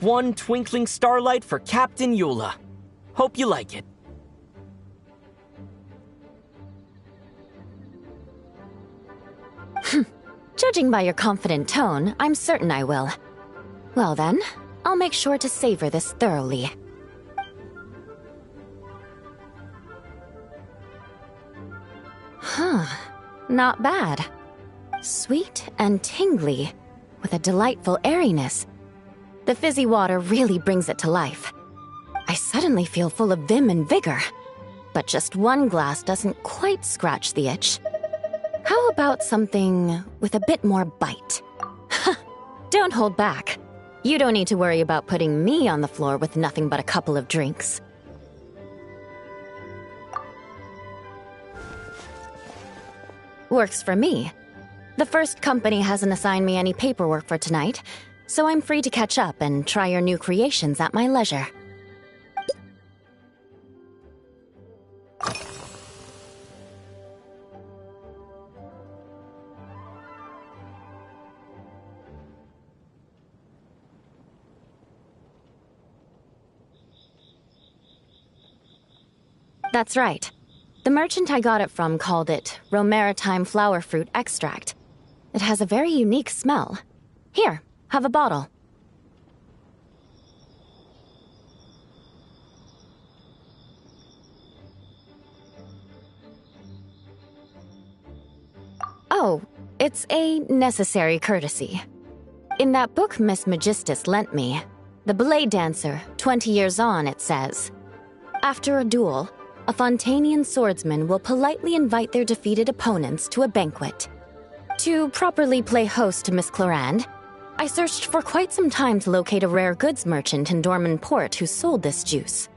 One twinkling starlight for Captain Eula. Hope you like it. Judging by your confident tone, I'm certain I will. Well then, I'll make sure to savor this thoroughly. Huh, not bad. Sweet and tingly, with a delightful airiness. The fizzy water really brings it to life. I suddenly feel full of vim and vigor. But just one glass doesn't quite scratch the itch. How about something with a bit more bite? Don't hold back. You don't need to worry about putting me on the floor with nothing but a couple of drinks. Works for me. The first company hasn't assigned me any paperwork for tonight, so I'm free to catch up and try your new creations at my leisure. That's right. The merchant I got it from called it Romaritime flower fruit extract. It has a very unique smell. Here, have a bottle. Oh, it's a necessary courtesy. In that book Miss Magistus lent me, The Blade Dancer, 20 Years On, it says, after a duel, a Fontanian swordsman will politely invite their defeated opponents to a banquet. To properly play host to Miss Clorinde, I searched for quite some time to locate a rare goods merchant in Dorman Port who sold this juice.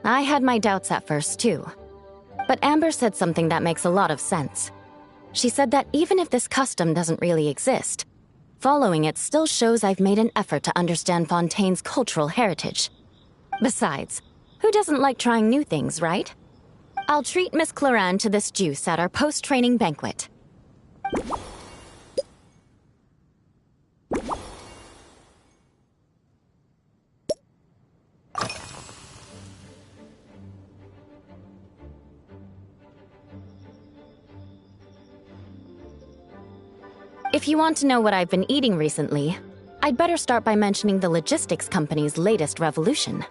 I had my doubts at first, too. But Amber said something that makes a lot of sense. She said that even if this custom doesn't really exist, following it still shows I've made an effort to understand Fontaine's cultural heritage. Besides, who doesn't like trying new things, right? I'll treat Miss Clorinde to this juice at our post-training banquet. If you want to know what I've been eating recently, I'd better start by mentioning the logistics company's latest revolution.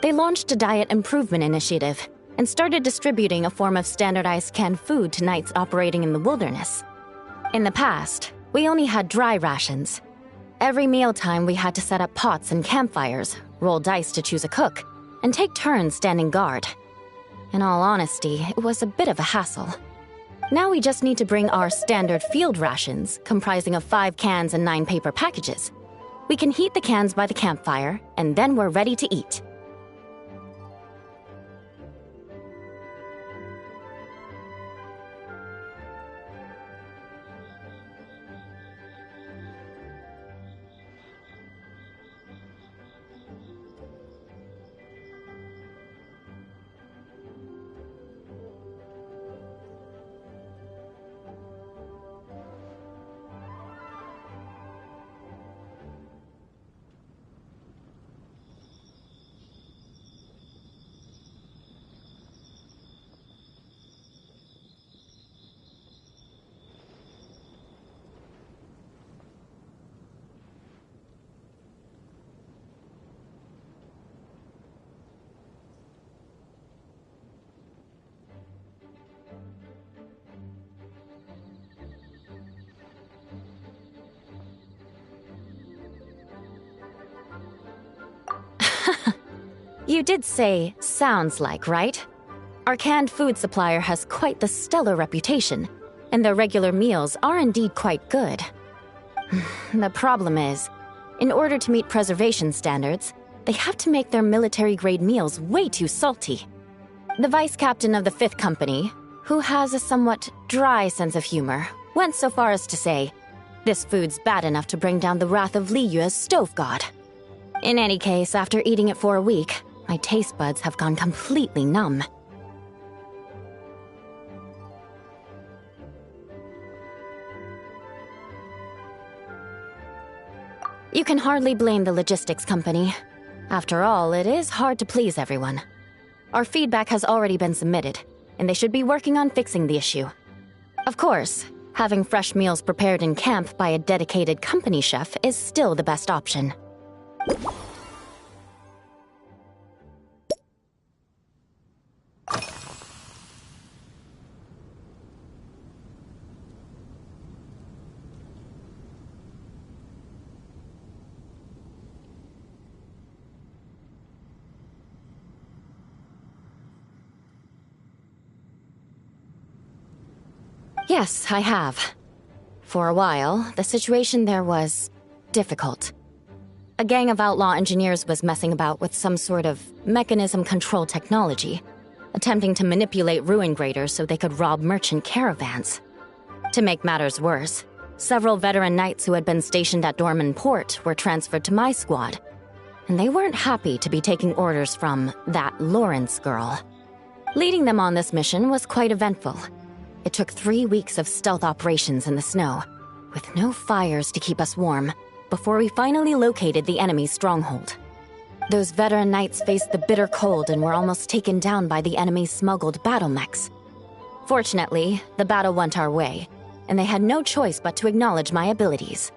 They launched a diet improvement initiative and started distributing a form of standardized canned food to knights operating in the wilderness. In the past, we only had dry rations. Every mealtime we had to set up pots and campfires, roll dice to choose a cook, and take turns standing guard. In all honesty, it was a bit of a hassle. Now we just need to bring our standard field rations, comprising of 5 cans and 9 paper packages. We can heat the cans by the campfire, and then we're ready to eat. You did say, sounds like, right? Our canned food supplier has quite the stellar reputation, and their regular meals are indeed quite good. The problem is, in order to meet preservation standards, they have to make their military-grade meals way too salty. The vice captain of the 5th Company, who has a somewhat dry sense of humor, went so far as to say, "This food's bad enough to bring down the wrath of Li Yue's stove god." In any case, after eating it for a week, my taste buds have gone completely numb. You can hardly blame the logistics company. After all, it is hard to please everyone. Our feedback has already been submitted, and they should be working on fixing the issue. Of course, having fresh meals prepared in camp by a dedicated company chef is still the best option. Yes, I have. For a while, the situation there was difficult. A gang of outlaw engineers was messing about with some sort of mechanism control technology, attempting to manipulate ruin graders so they could rob merchant caravans. To make matters worse, several veteran knights who had been stationed at Dorman Port were transferred to my squad, and they weren't happy to be taking orders from that Lawrence girl. Leading them on this mission was quite eventful. It took 3 weeks of stealth operations in the snow, with no fires to keep us warm, before we finally located the enemy's stronghold. Those veteran knights faced the bitter cold and were almost taken down by the enemy's smuggled battle mechs. Fortunately, the battle went our way, and they had no choice but to acknowledge my abilities.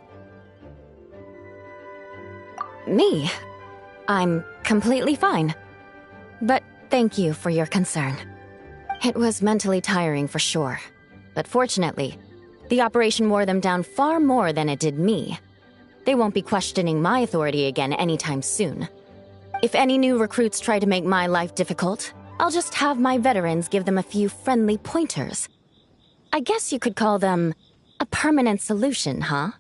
Me? I'm completely fine. But thank you for your concern. It was mentally tiring for sure, but fortunately, the operation wore them down far more than it did me. They won't be questioning my authority again anytime soon. If any new recruits try to make my life difficult, I'll just have my veterans give them a few friendly pointers. I guess you could call them a permanent solution, huh?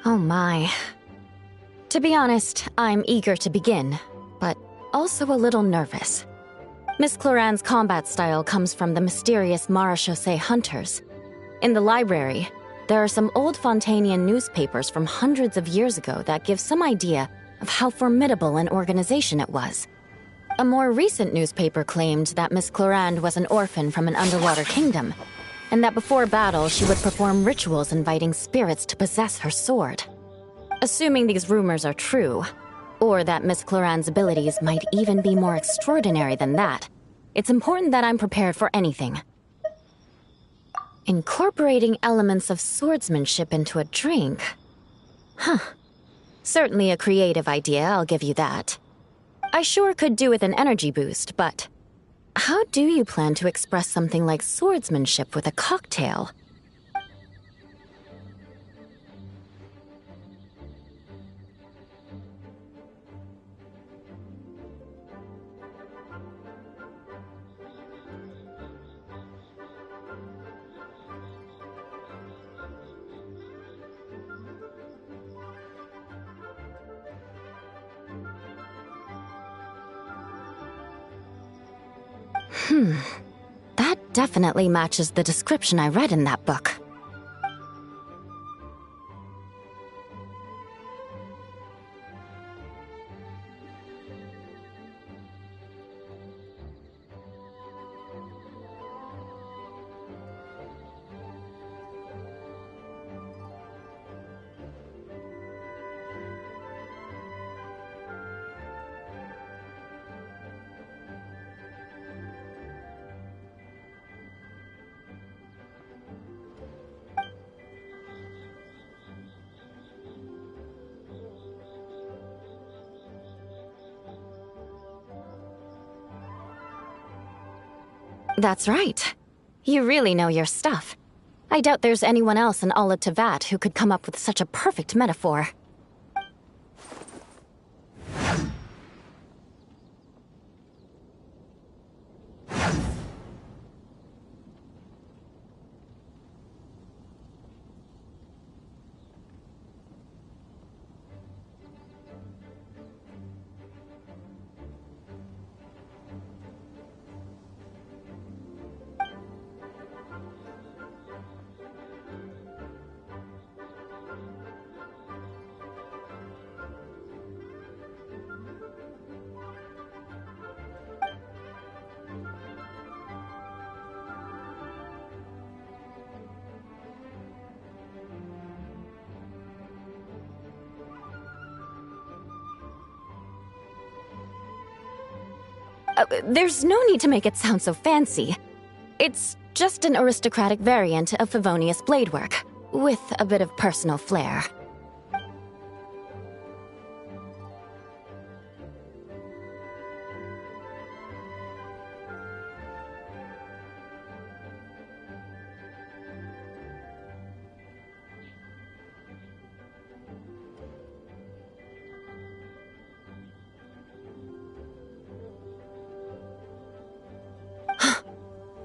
Oh my. To be honest, I'm eager to begin, but also a little nervous. Miss Cloran's combat style comes from the mysterious Marechaussee hunters. In the library, there are some old Fontanian newspapers from hundreds of years ago that give some idea of how formidable an organization it was. A more recent newspaper claimed that Miss Cloran was an orphan from an underwater kingdom, and that before battle she would perform rituals inviting spirits to possess her sword. Assuming these rumors are true, or that Miss Cloran's abilities might even be more extraordinary than that, it's important that I'm prepared for anything. Incorporating elements of swordsmanship into a drink? Huh. Certainly a creative idea, I'll give you that. I sure could do with an energy boost, but how do you plan to express something like swordsmanship with a cocktail? That definitely matches the description I read in that book. That's right. You really know your stuff. I doubt there's anyone else in all of Tevat who could come up with such a perfect metaphor. There's no need to make it sound so fancy. It's just an aristocratic variant of Favonius bladework, with a bit of personal flair.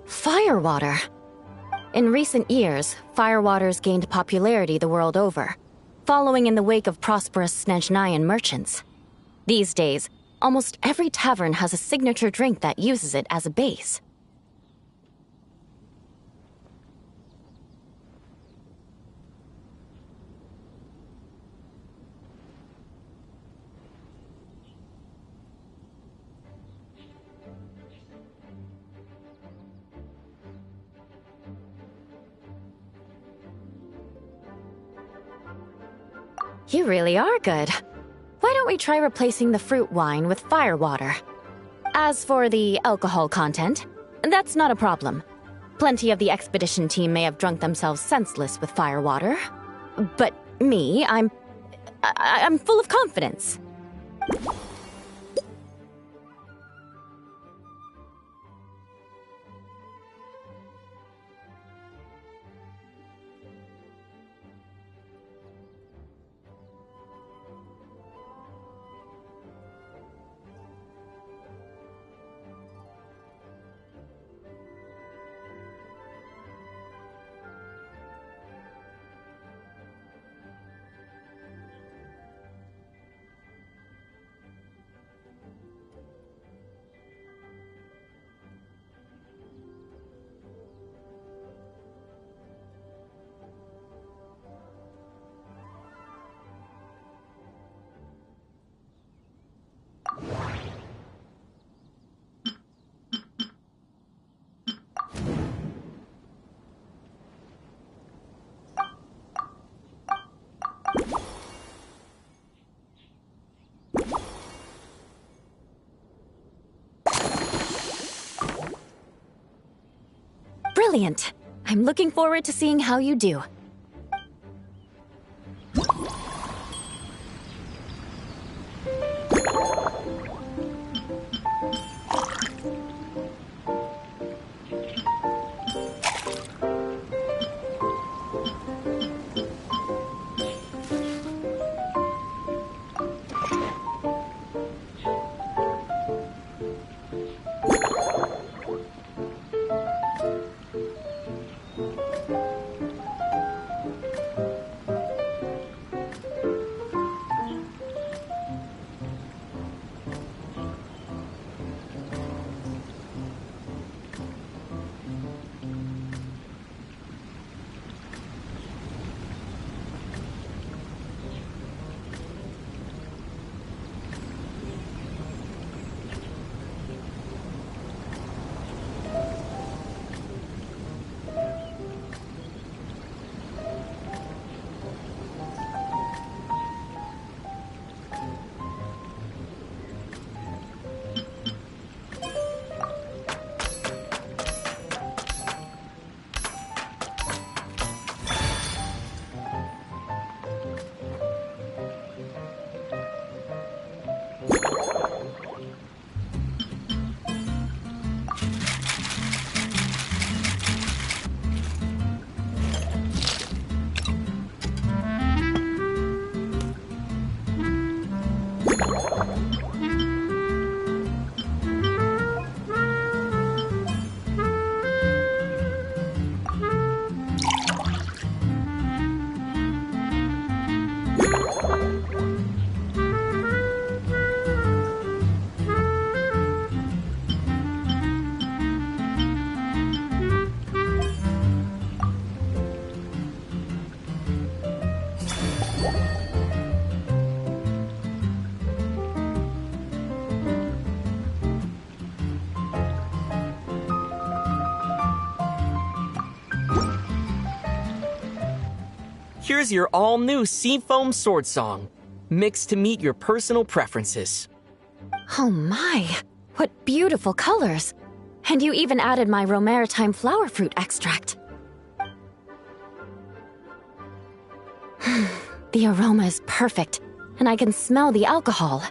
Firewater. In recent years, firewaters gained popularity the world over, following in the wake of prosperous Snezhnayan merchants. These days, almost every tavern has a signature drink that uses it as a base. You really are good. Why don't we try replacing the fruit wine with firewater? As for the alcohol content, that's not a problem. Plenty of the expedition team may have drunk themselves senseless with firewater. But me, I'm full of confidence. Brilliant. I'm looking forward to seeing how you do. Here's your all-new Seafoam Sword Song, mixed to meet your personal preferences. Oh my, what beautiful colors! And you even added my romaritime flower fruit extract. The aroma is perfect, and I can smell the alcohol,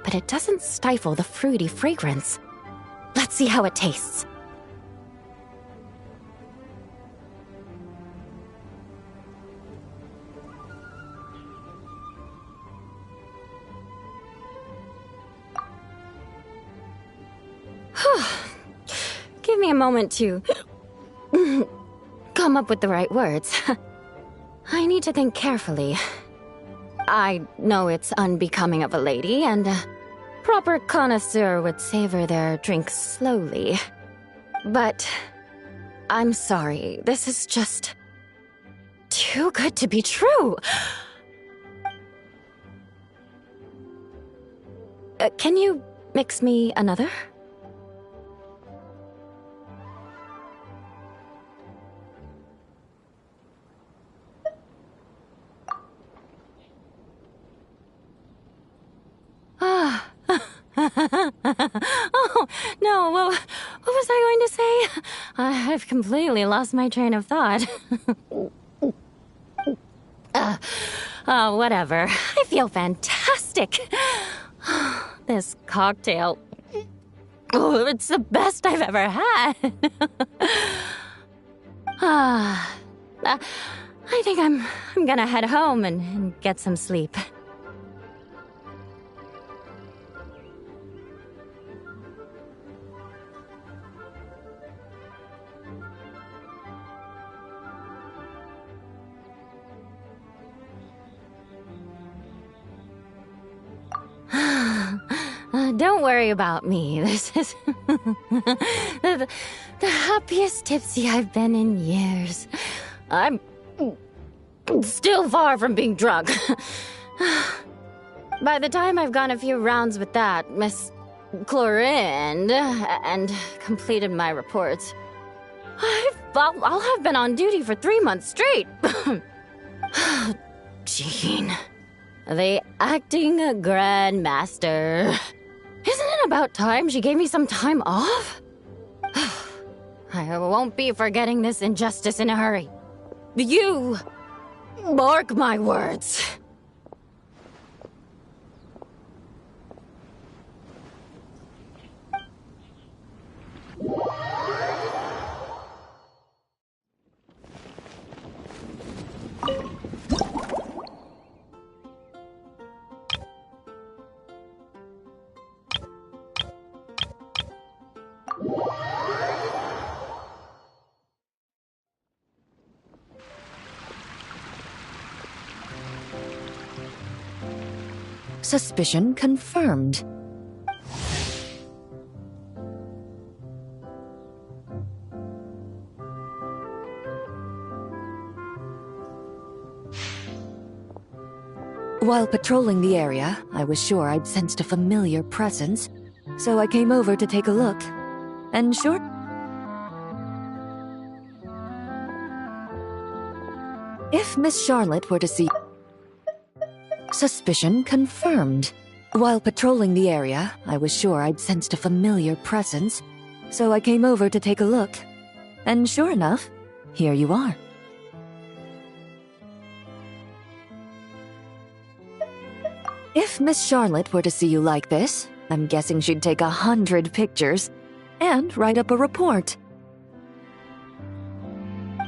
but it doesn't stifle the fruity fragrance. Let's see how it tastes. Give me a moment to come up with the right words. I need to think carefully. I know it's unbecoming of a lady, and a proper connoisseur would savor their drink slowly. But I'm sorry, this is just too good to be true. Can you mix me another? Oh, no, what was I going to say? I've completely lost my train of thought. Whatever. I feel fantastic. This cocktail... Oh, it's the best I've ever had. I think I'm gonna head home and get some sleep. Don't worry about me. This is the happiest tipsy I've been in years. I'm still far from being drunk. By the time I've gone a few rounds with that Miss Chlorinde and completed my reports, I'll have been on duty for 3 months straight. Jean, the acting grandmaster. Isn't it about time she gave me some time off? I won't be forgetting this injustice in a hurry. You mark my words. Suspicion confirmed. While patrolling the area, I was sure I'd sensed a familiar presence, so I came over to take a look. And sure... If Miss Charlotte were to see... Suspicion confirmed. While patrolling the area, I was sure I'd sensed a familiar presence, so I came over to take a look. And sure enough, here you are. If Miss Charlotte were to see you like this, I'm guessing she'd take 100 pictures and write up a report.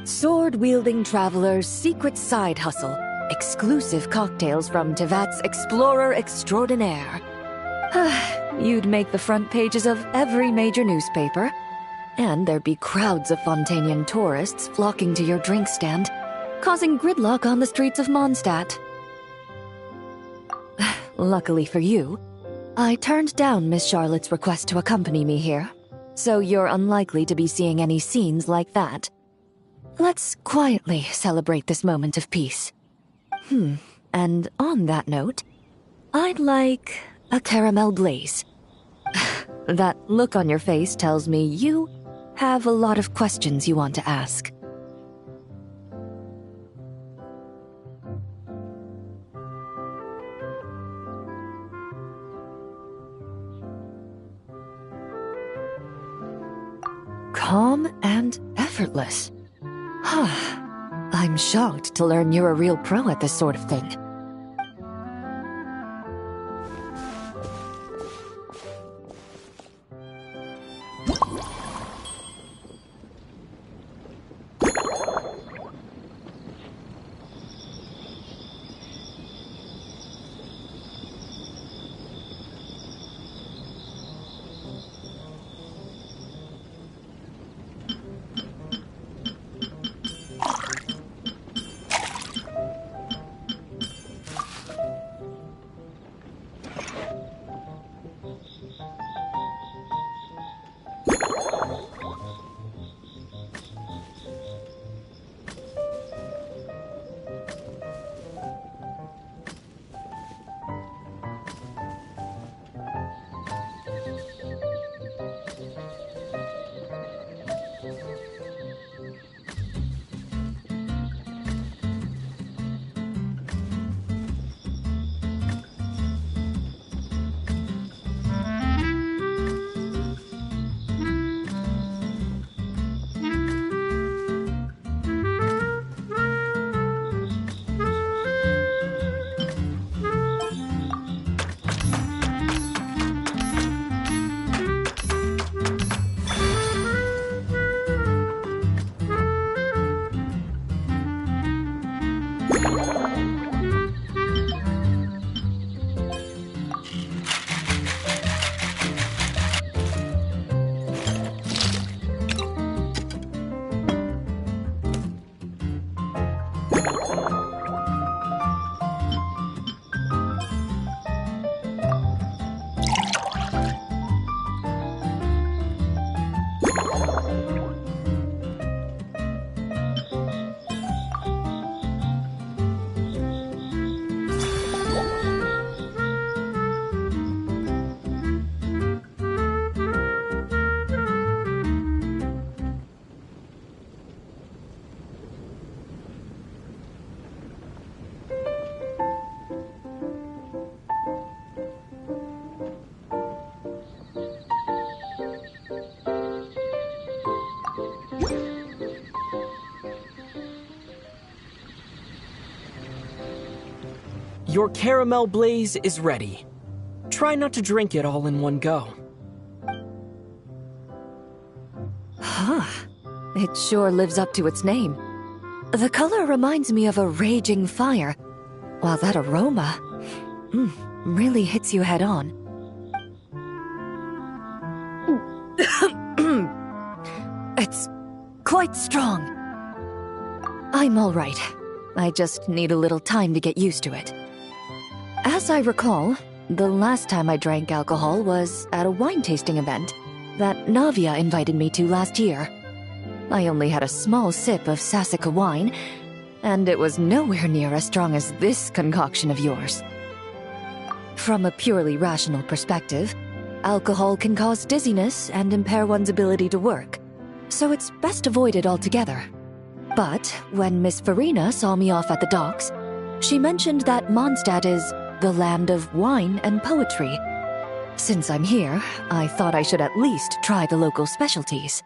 Sword-wielding traveler's secret side hustle. Exclusive cocktails from Tevat's Explorer Extraordinaire. You'd make the front pages of every major newspaper, and there'd be crowds of Fontanian tourists flocking to your drink stand, causing gridlock on the streets of Mondstadt. Luckily for you, I turned down Miss Charlotte's request to accompany me here, so you're unlikely to be seeing any scenes like that. Let's quietly celebrate this moment of peace. And on that note, I'd like a caramel glaze. That look on your face tells me you have a lot of questions you want to ask. calm and effortless. I'm shocked to learn you're a real pro at this sort of thing. Your caramel blaze is ready. Try not to drink it all in one go. It sure lives up to its name. The color reminds me of a raging fire, while that aroma really hits you head on. It's quite strong. I'm all right. I just need a little time to get used to it. As I recall, the last time I drank alcohol was at a wine tasting event that Navia invited me to last year. I only had a small sip of Sassica wine, and it was nowhere near as strong as this concoction of yours. From a purely rational perspective, alcohol can cause dizziness and impair one's ability to work, so it's best avoided altogether. But when Miss Farina saw me off at the docks, she mentioned that Mondstadt is the land of wine and poetry. Since I'm here, I thought I should at least try the local specialties.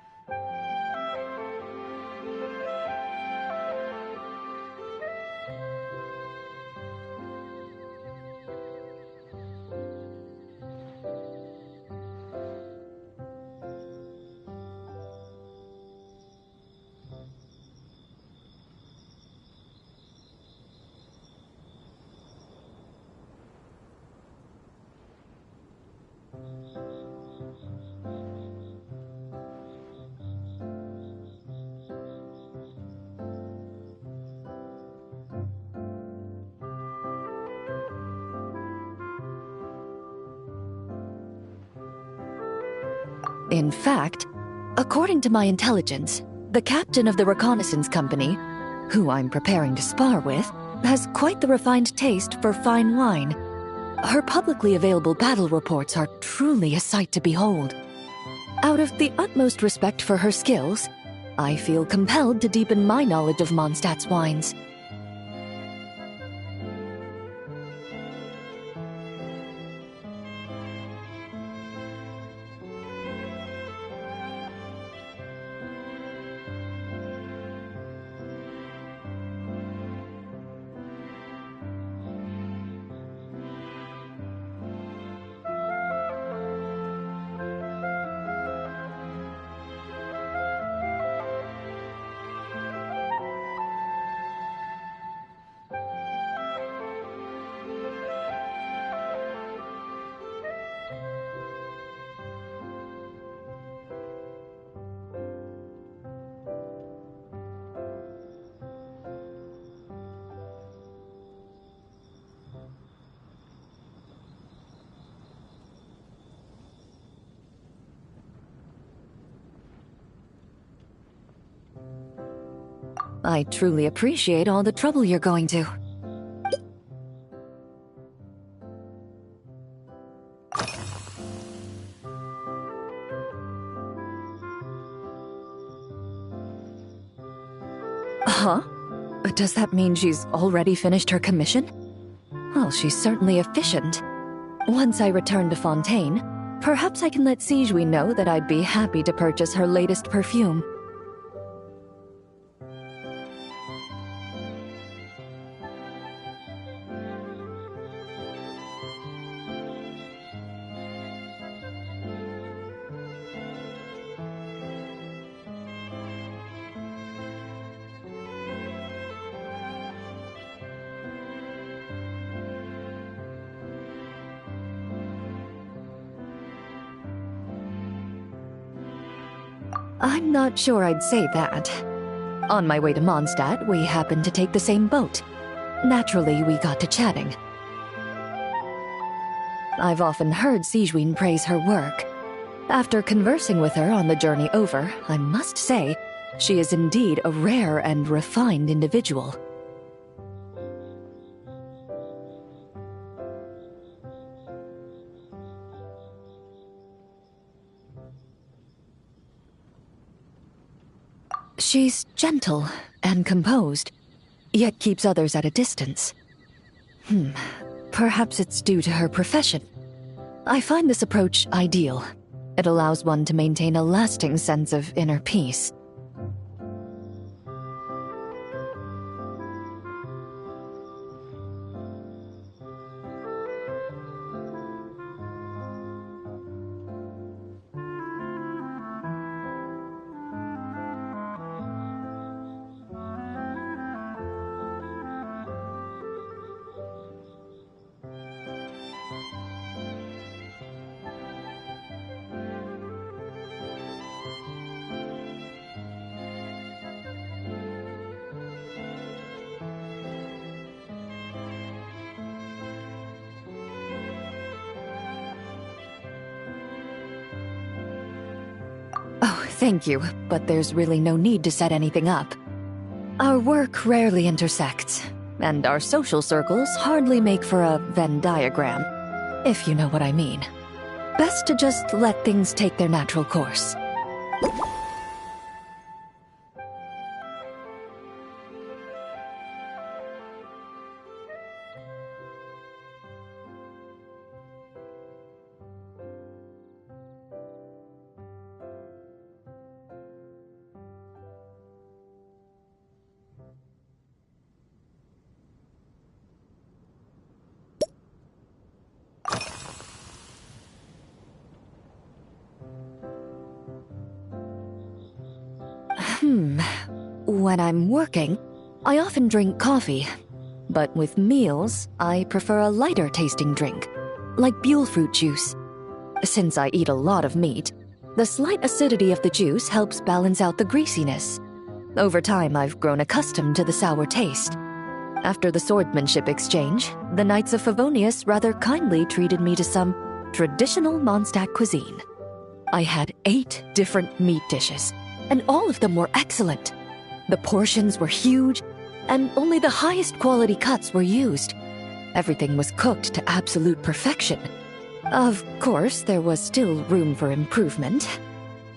In fact, according to my intelligence, the captain of the reconnaissance company, who I'm preparing to spar with, has quite the refined taste for fine wine. Her publicly available battle reports are truly a sight to behold. Out of the utmost respect for her skills, I feel compelled to deepen my knowledge of Mondstadt's wines. I truly appreciate all the trouble you're going to. Huh? Does that mean she's already finished her commission? Well, she's certainly efficient. Once I return to Fontaine, perhaps I can let Sigewinne know that I'd be happy to purchase her latest perfume. I'm not sure I'd say that. On my way to Mondstadt, we happened to take the same boat. Naturally, we got to chatting. I've often heard Sigewinne praise her work. After conversing with her on the journey over, I must say, she is indeed a rare and refined individual. She's gentle and composed, yet keeps others at a distance. Perhaps it's due to her profession. I find this approach ideal. It allows one to maintain a lasting sense of inner peace. Oh, thank you, but there's really no need to set anything up. Our work rarely intersects, and our social circles hardly make for a Venn diagram, if you know what I mean. Best to just let things take their natural course. When I'm working, I often drink coffee. But with meals, I prefer a lighter tasting drink, like Buell fruit juice. Since I eat a lot of meat, the slight acidity of the juice helps balance out the greasiness. Over time, I've grown accustomed to the sour taste. After the swordsmanship exchange, the Knights of Favonius rather kindly treated me to some traditional Mondstadt cuisine. I had 8 different meat dishes, and all of them were excellent. The portions were huge, and only the highest quality cuts were used. Everything was cooked to absolute perfection. Of course, there was still room for improvement.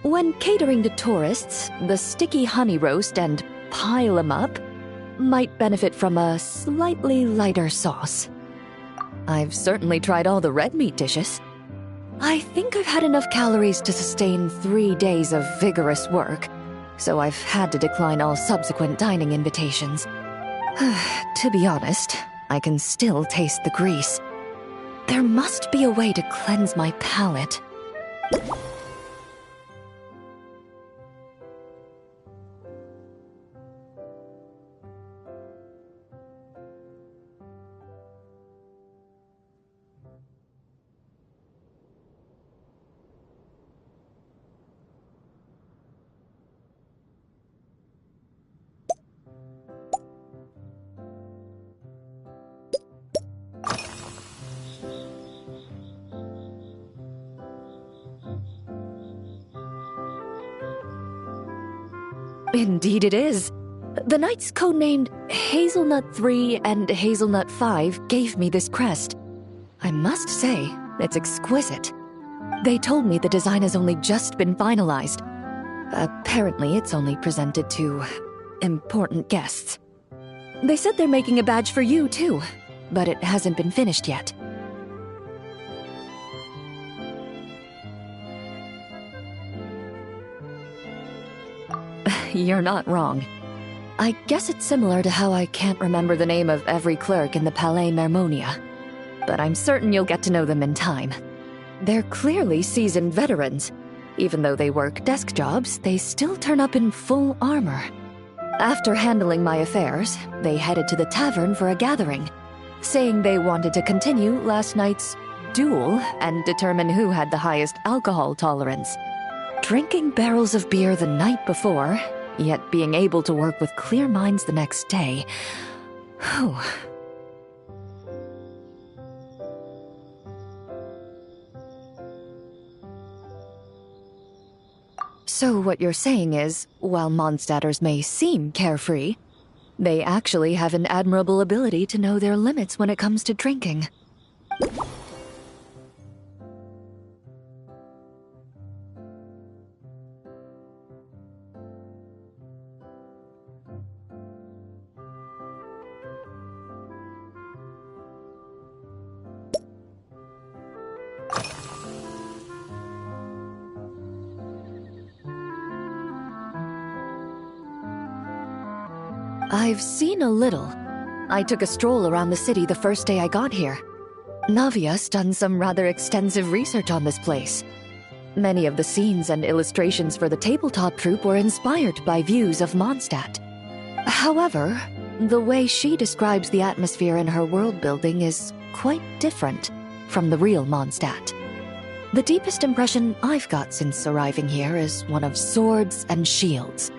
When catering to tourists, the sticky honey roast and pile 'em up might benefit from a slightly lighter sauce. I've certainly tried all the red meat dishes. I think I've had enough calories to sustain 3 days of vigorous work, so I've had to decline all subsequent dining invitations. To be honest, I can still taste the grease. There must be a way to cleanse my palate. Indeed it is. The knights codenamed Hazelnut 3 and Hazelnut 5 gave me this crest. I must say, it's exquisite. They told me the design has only just been finalized. Apparently, it's only presented to important guests. They said they're making a badge for you, too, but it hasn't been finished yet. You're not wrong. I guess it's similar to how I can't remember the name of every clerk in the Palais Mermonia, but I'm certain you'll get to know them in time. They're clearly seasoned veterans. Even though they work desk jobs, they still turn up in full armor. After handling my affairs, they headed to the tavern for a gathering, saying they wanted to continue last night's duel and determine who had the highest alcohol tolerance. Drinking barrels of beer the night before, yet being able to work with clear minds the next day. Whew. So what you're saying is, while Mondstadters may seem carefree, they actually have an admirable ability to know their limits when it comes to drinking. I've seen a little. I took a stroll around the city the first day I got here. Navia's done some rather extensive research on this place. Many of the scenes and illustrations for the tabletop troupe were inspired by views of Mondstadt. However, the way she describes the atmosphere in her world building is quite different from the real Mondstadt. The deepest impression I've got since arriving here is one of swords and shields.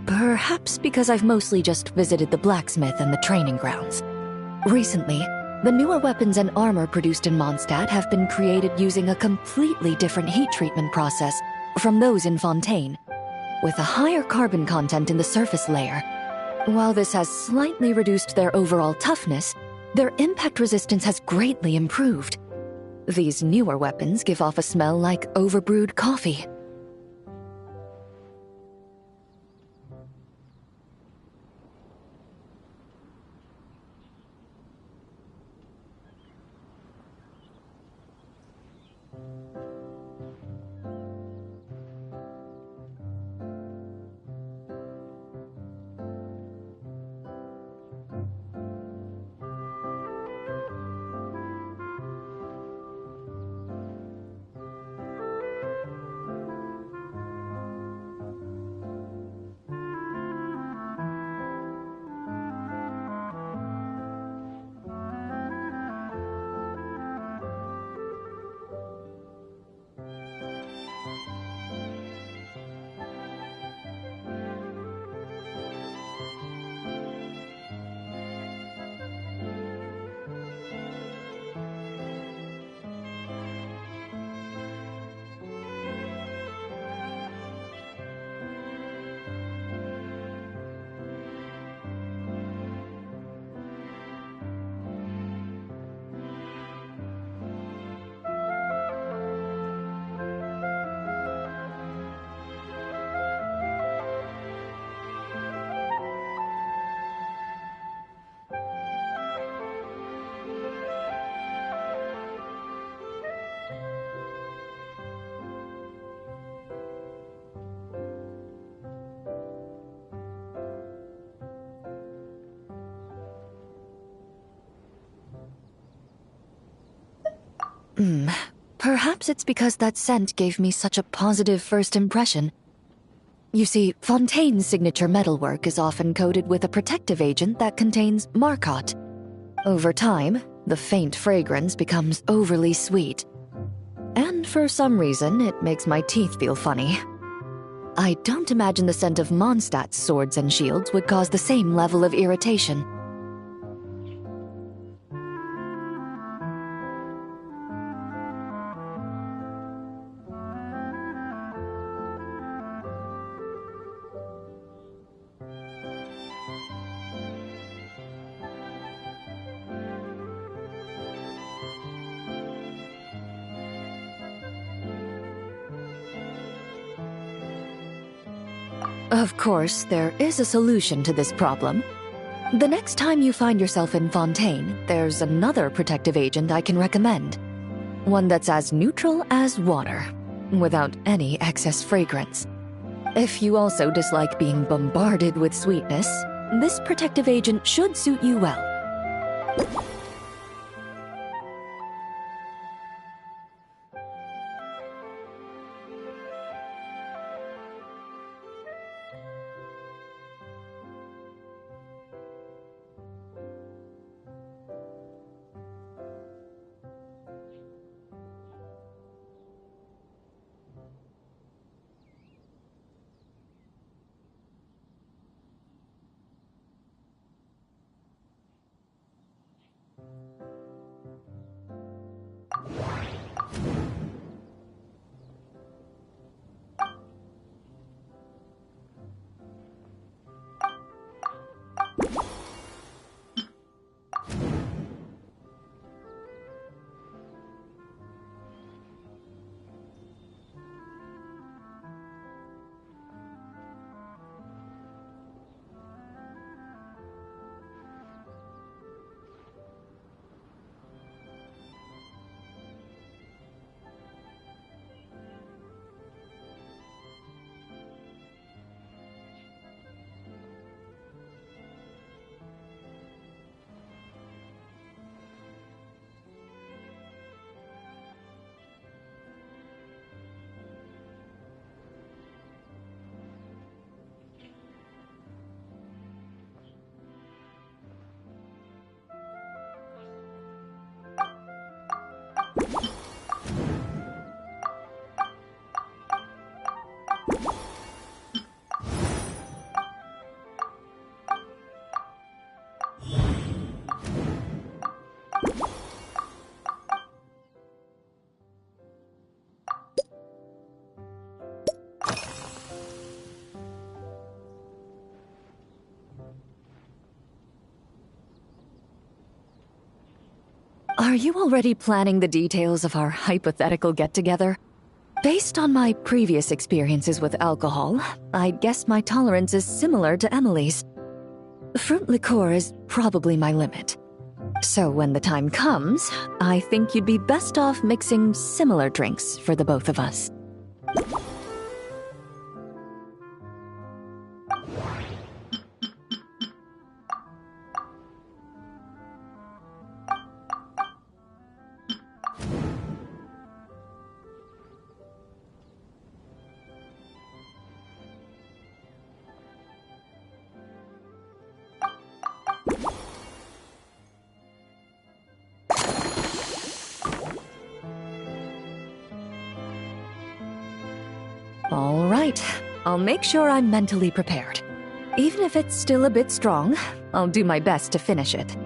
Perhaps because I've mostly just visited the blacksmith and the training grounds. Recently, the newer weapons and armor produced in Mondstadt have been created using a completely different heat treatment process from those in Fontaine, with a higher carbon content in the surface layer. While this has slightly reduced their overall toughness, their impact resistance has greatly improved. These newer weapons give off a smell like overbrewed coffee. Perhaps it's because that scent gave me such a positive first impression. You see, Fontaine's signature metalwork is often coated with a protective agent that contains Marcotte. Over time, the faint fragrance becomes overly sweet. And for some reason, it makes my teeth feel funny. I don't imagine the scent of Mondstadt's swords and shields would cause the same level of irritation. Of course, there is a solution to this problem. The next time you find yourself in Fontaine, there's another protective agent I can recommend. One that's as neutral as water, without any excess fragrance. If you also dislike being bombarded with sweetness, this protective agent should suit you well. Are you already planning the details of our hypothetical get-together? Based on my previous experiences with alcohol, I guess my tolerance is similar to Emily's. Fruit liqueur is probably my limit. So when the time comes, I think you'd be best off mixing similar drinks for the both of us. All right, I'll make sure I'm mentally prepared. Even if it's still a bit strong, I'll do my best to finish it.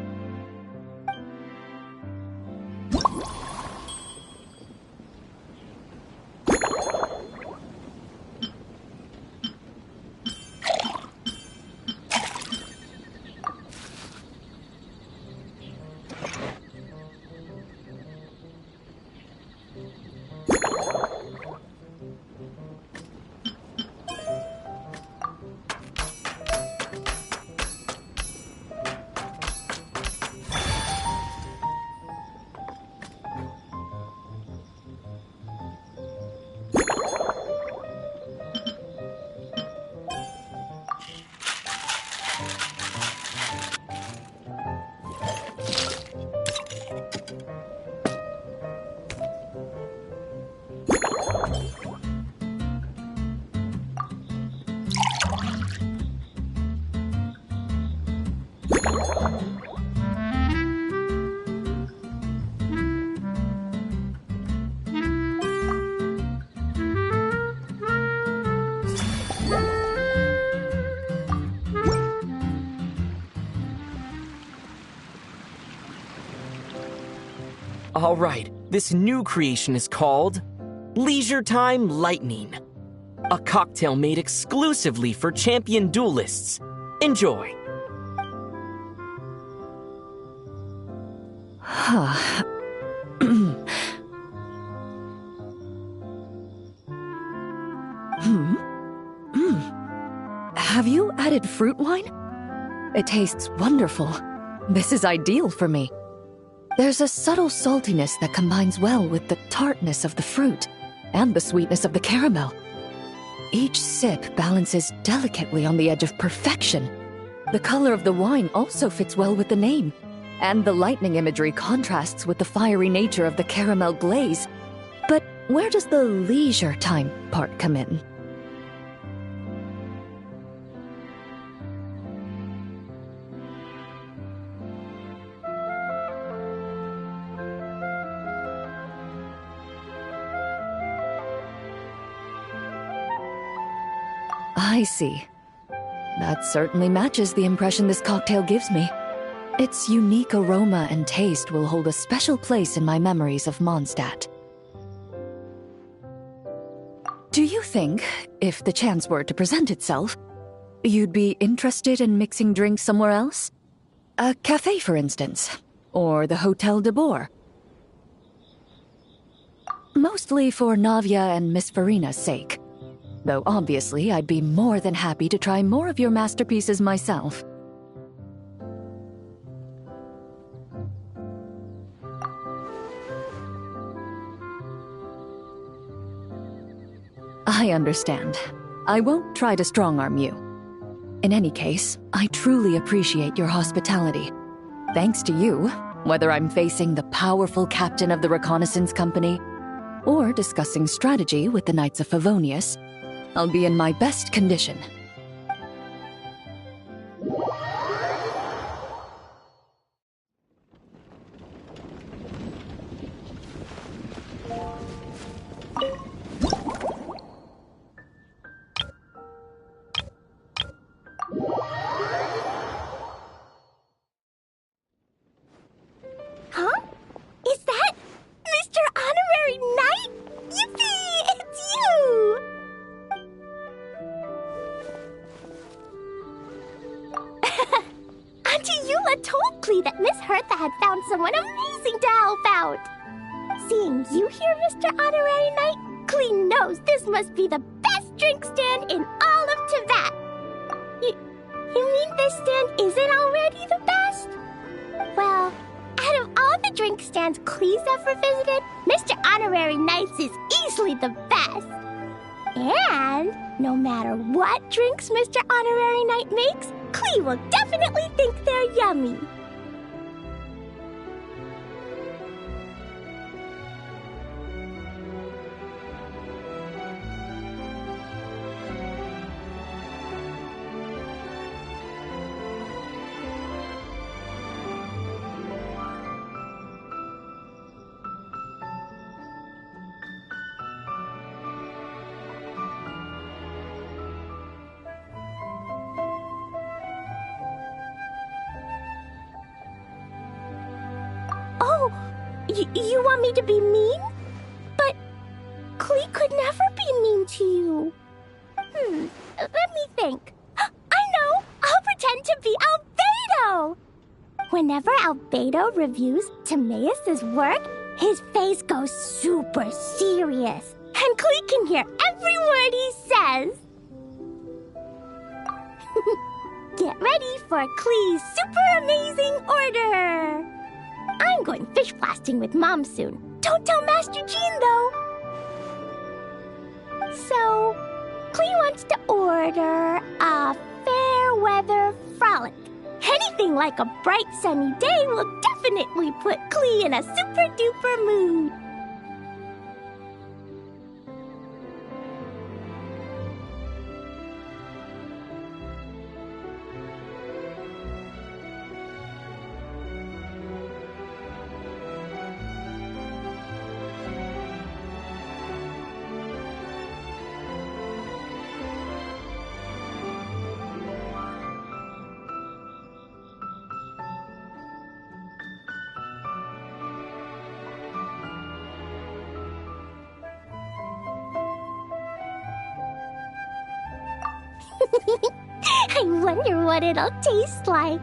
Alright, this new creation is called Leisure Time Lightning. A cocktail made exclusively for champion duelists. Enjoy. Have you added fruit wine? It tastes wonderful. This is ideal for me. There's a subtle saltiness that combines well with the tartness of the fruit and the sweetness of the caramel. Each sip balances delicately on the edge of perfection. The color of the wine also fits well with the name, and the lightning imagery contrasts with the fiery nature of the caramel glaze. But where does the leisure time part come in? I see. That certainly matches the impression this cocktail gives me. Its unique aroma and taste will hold a special place in my memories of Mondstadt. Do you think, if the chance were to present itself, you'd be interested in mixing drinks somewhere else? A cafe, for instance, or the Hotel de Boer? Mostly for Navia and Miss Farina's sake. Though obviously I'd be more than happy to try more of your masterpieces myself. I understand. I won't try to strong-arm you. In any case, I truly appreciate your hospitality. Thanks to you, whether I'm facing the powerful captain of the reconnaissance company or discussing strategy with the Knights of Favonius, I'll be in my best condition. Huh? Is that Mr. Honorary Knight? Yippee! It's you! Auntie Eula told Klee that Miss Hertha had found someone amazing to help out. Seeing you here, Mr. Honorary Knight, Klee knows this must be the best drink stand in all of Teyvat. You mean this stand isn't already the best? Well, out of all the drink stands Klee's ever visited, Mr. Honorary Knight's is easily the best. And no matter what drinks Mr. Honorary Knight makes, Klee will definitely think they're yummy. Oh, you want me to be mean? But Klee could never be mean to you. Let me think. I know! I'll pretend to be Albedo! Whenever Albedo reviews Timaeus' work, his face goes super serious, and Klee can hear every word he says. Get ready for Klee's super amazing order! I'm going fish blasting with Mom soon. Don't tell Master Jean, though. So, Klee wants to order a fair weather frolic. Anything like a bright sunny day will definitely put Klee in a super duper mood. I wonder what it'll taste like.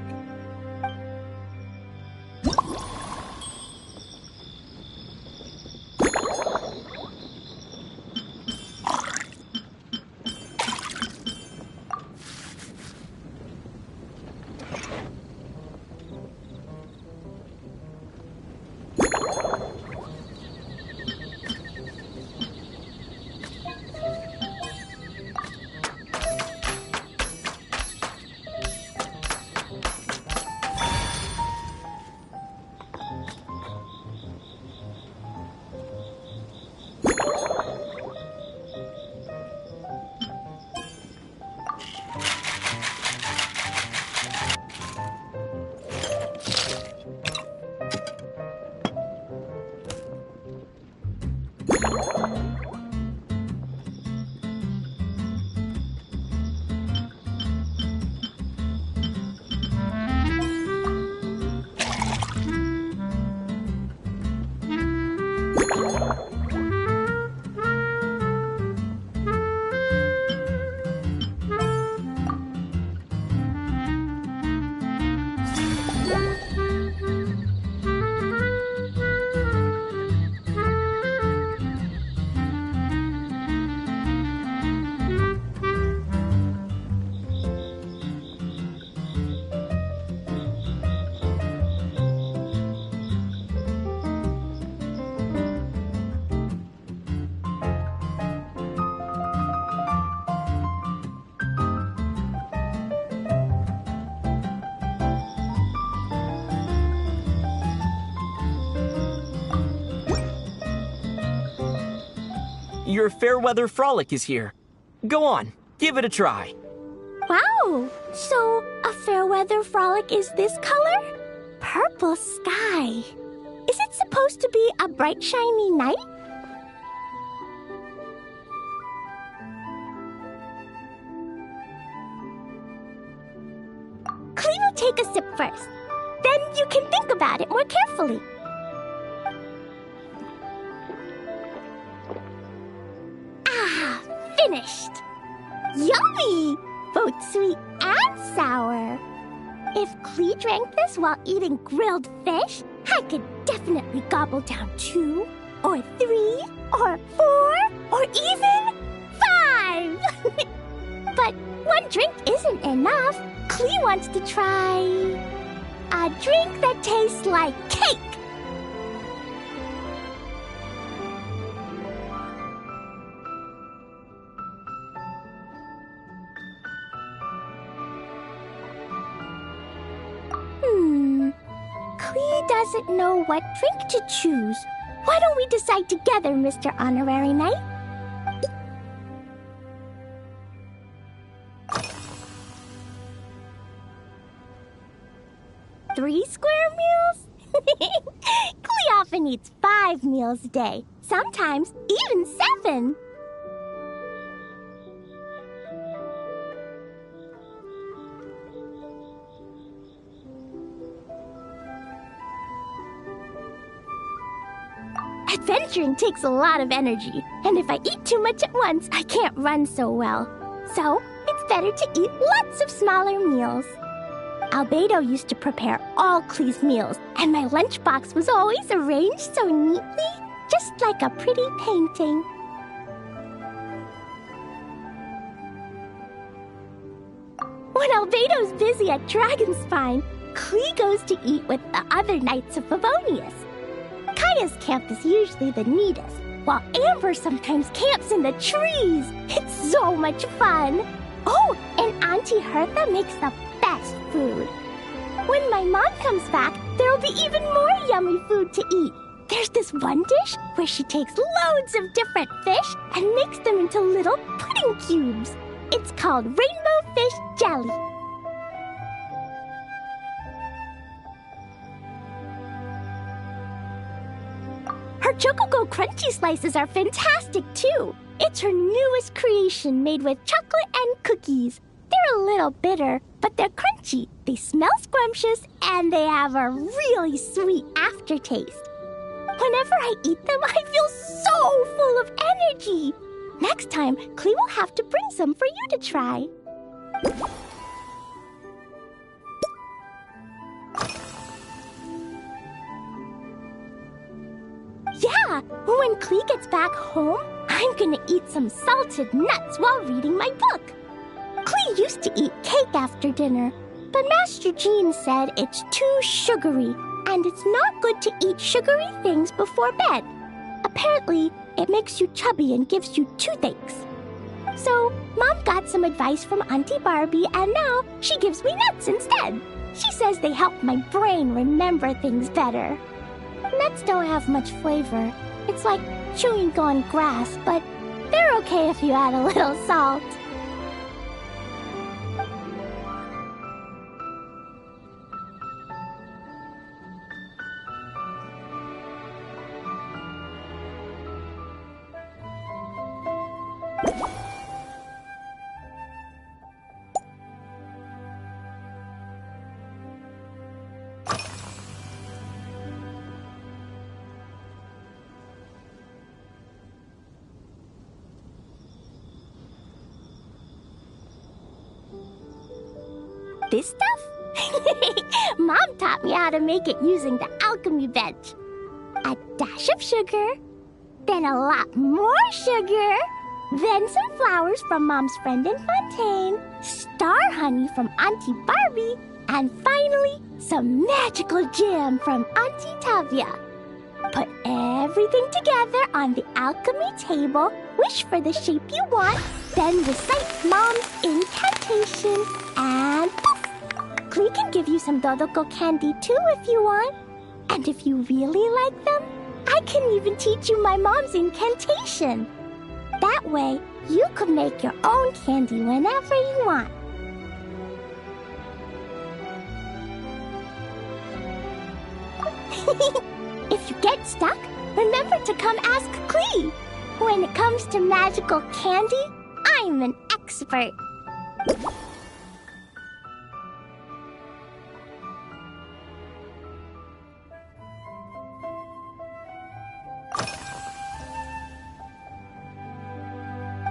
Your Fairweather Frolic is here. Go on, give it a try. Wow! So, a Fairweather Frolic is this color? Purple sky. Is it supposed to be a bright, shiny night? Cleve will take a sip first. Then you can think about it more carefully. Ah, finished. Yummy! Both sweet and sour. If Clee drank this while eating grilled fish, I could definitely gobble down 2, or 3, or 4, or even 5! But one drink isn't enough. Clee wants to try a drink that tastes like cake. Clee doesn't know what drink to choose. Why don't we decide together, Mr. Honorary Knight? Three square meals? Clee often eats 5 meals a day, sometimes even 7. Adventuring takes a lot of energy, and if I eat too much at once, I can't run so well. So, it's better to eat lots of smaller meals. Albedo used to prepare all Clee's meals, and my lunchbox was always arranged so neatly, just like a pretty painting. When Albedo's busy at Dragonspine, Clee goes to eat with the other Knights of Favonius. Kaya's camp is usually the neatest, while Amber sometimes camps in the trees. It's so much fun. Oh, and Auntie Hertha makes the best food. When my mom comes back, there'll be even more yummy food to eat. There's this one dish where she takes loads of different fish and makes them into little pudding cubes. It's called rainbow fish jelly. Her Chocogo Crunchy Slices are fantastic, too. It's her newest creation made with chocolate and cookies. They're a little bitter, but they're crunchy. They smell scrumptious, and they have a really sweet aftertaste. Whenever I eat them, I feel so full of energy. Next time, Clee will have to bring some for you to try. Yeah, when Klee gets back home, I'm gonna eat some salted nuts while reading my book. Klee used to eat cake after dinner, but Master Jean said it's too sugary, and it's not good to eat sugary things before bed. Apparently, it makes you chubby and gives you toothaches. So, Mom got some advice from Auntie Barbie, and now she gives me nuts instead. She says they help my brain remember things better. Nuts don't have much flavor. It's like chewing gone grass, but they're okay if you add a little salt. This stuff? Mom taught me how to make it using the alchemy bench. A dash of sugar, then a lot more sugar, then some flowers from Mom's friend in Fontaine, star honey from Auntie Barbie, and finally, some magical jam from Auntie Tavia. Put everything together on the alchemy table, wish for the shape you want, then recite Mom's incantation, and poof! Klee can give you some Dodoko candy too if you want. And if you really like them, I can even teach you my mom's incantation. That way, you could make your own candy whenever you want. If you get stuck, remember to come ask Klee. When it comes to magical candy, I'm an expert.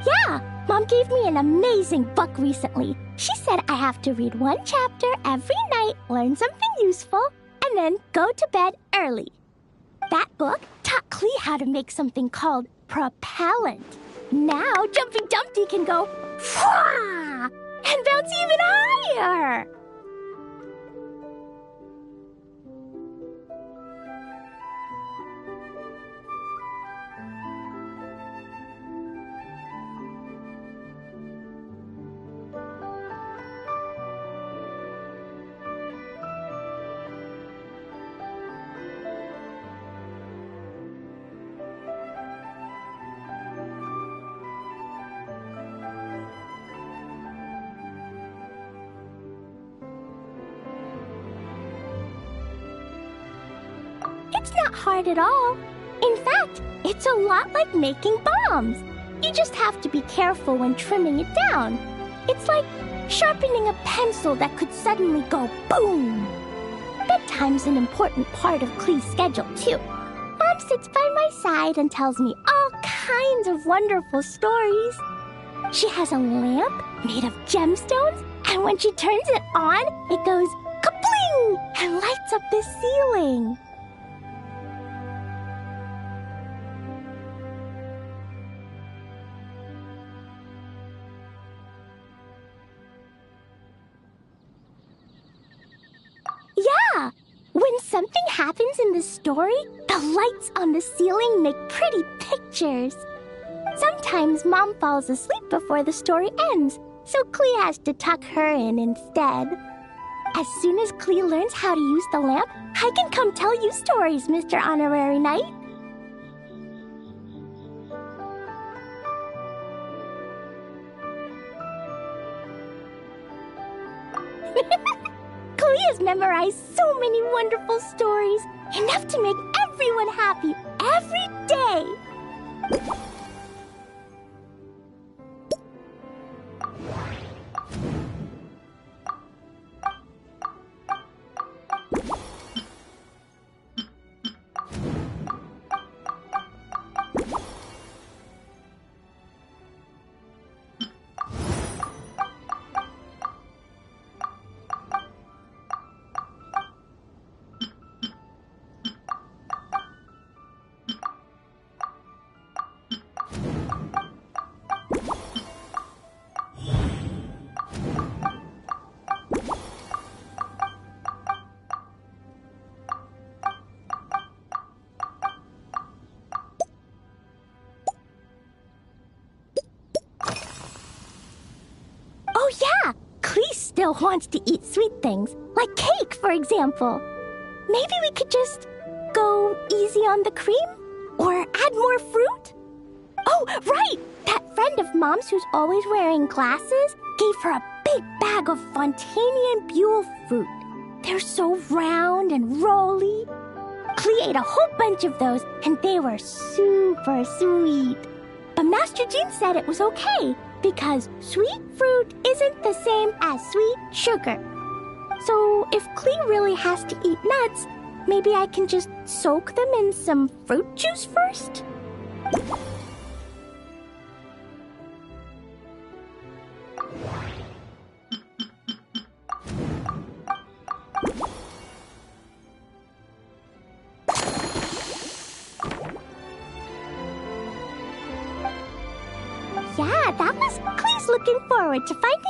Yeah, Mom gave me an amazing book recently. She said I have to read one chapter every night, learn something useful, and then go to bed early. That book taught Klee how to make something called propellant. Now Jumping Dumpty can go Fwah! And bounce even higher. It's not hard at all. In fact, it's a lot like making bombs. You just have to be careful when trimming it down. It's like sharpening a pencil that could suddenly go boom. Bedtime's an important part of Klee's schedule, too. Mom sits by my side and tells me all kinds of wonderful stories. She has a lamp made of gemstones, and when she turns it on, it goes kabling and lights up the ceiling. Yeah! When something happens in the story, the lights on the ceiling make pretty pictures. Sometimes Mom falls asleep before the story ends, so Klee has to tuck her in instead. As soon as Klee learns how to use the lamp, I can come tell you stories, Mr. Honorary Knight. Klee has memorized so many wonderful stories, enough to make everyone happy every day. still wants to eat sweet things, like cake, for example. Maybe we could just go easy on the cream? Or add more fruit? Oh, right! That friend of Mom's who's always wearing glasses gave her a big bag of Fontanian Buell fruit. They're so round and rolly. Klee ate a whole bunch of those, and they were super sweet. But Master Jean said it was okay, because sweet fruit isn't the same as sweet sugar. So if Klee really has to eat nuts, maybe I can just soak them in some fruit juice first? Yeah, that was Klee's looking forward to finding...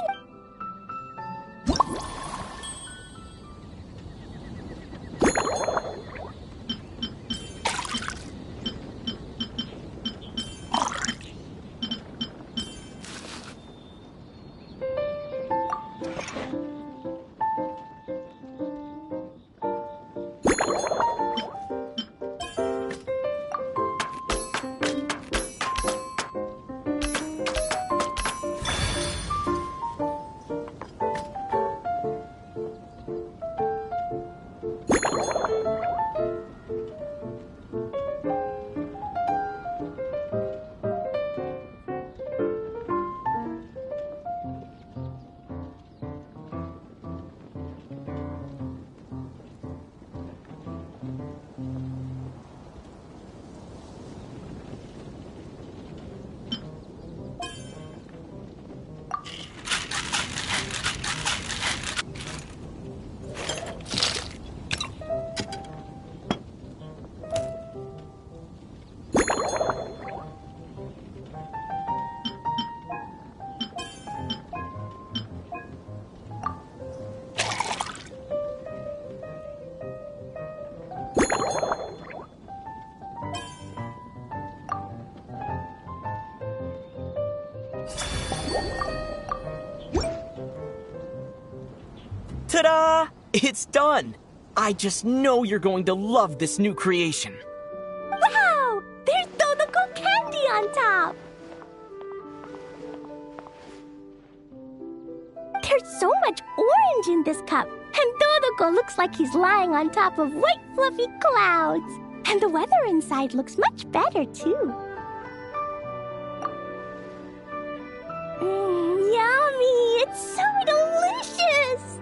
Ta-da! It's done! I just know you're going to love this new creation. Wow! There's Dodoko candy on top! There's so much orange in this cup, and Dodoko looks like he's lying on top of white fluffy clouds. And the weather inside looks much better, too. Yummy! It's so delicious!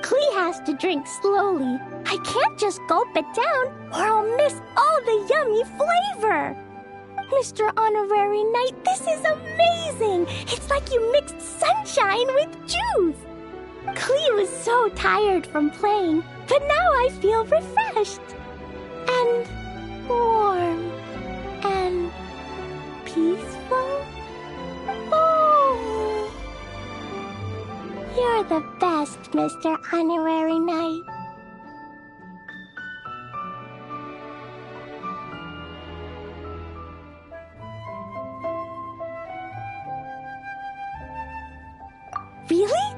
Klee has to drink slowly. I can't just gulp it down, or I'll miss all the yummy flavor. Mr. Honorary Knight, this is amazing! It's like you mixed sunshine with juice. Klee was so tired from playing, but now I feel refreshed. And warm. And peaceful. Oh. You're the best, Mr. Honorary Knight. Really?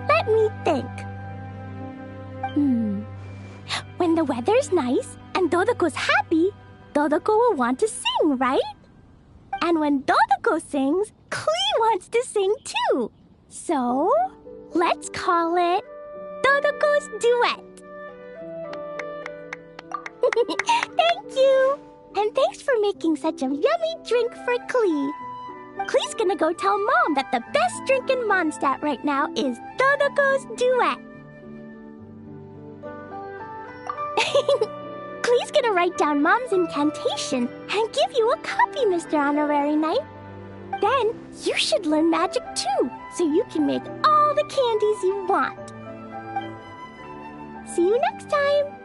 Let me think. When the weather's nice and Dodoko's happy, Dodoko will want to sing, right? And when Dodoko sings, Klee wants to sing too. So, let's call it Dodoko's Duet. Thank you! And thanks for making such a yummy drink for Klee. Klee's gonna go tell Mom that the best drink in Mondstadt right now is Dodoko's Duet. Klee's gonna write down Mom's incantation and give you a copy, Mr. Honorary Knight. Then you should learn magic too, so you can make all the candies you want. See you next time!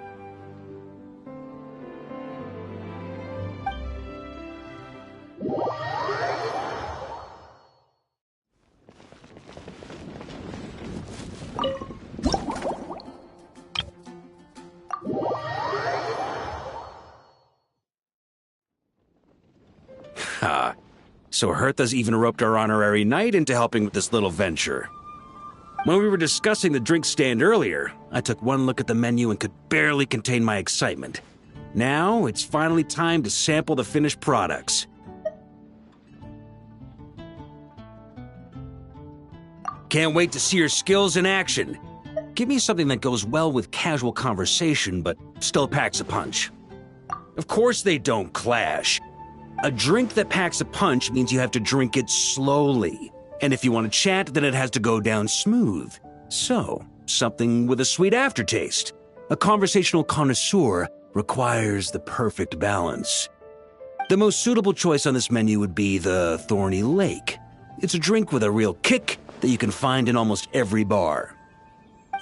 So Hertha's even roped our honorary knight into helping with this little venture. When we were discussing the drink stand earlier, I took one look at the menu and could barely contain my excitement. Now, it's finally time to sample the finished products. Can't wait to see your skills in action. Give me something that goes well with casual conversation, but still packs a punch. Of course they don't clash. A drink that packs a punch means you have to drink it slowly. And if you want to chat, then it has to go down smooth. So, something with a sweet aftertaste. A conversational connoisseur requires the perfect balance. The most suitable choice on this menu would be the Thorny Lake. It's a drink with a real kick that you can find in almost every bar.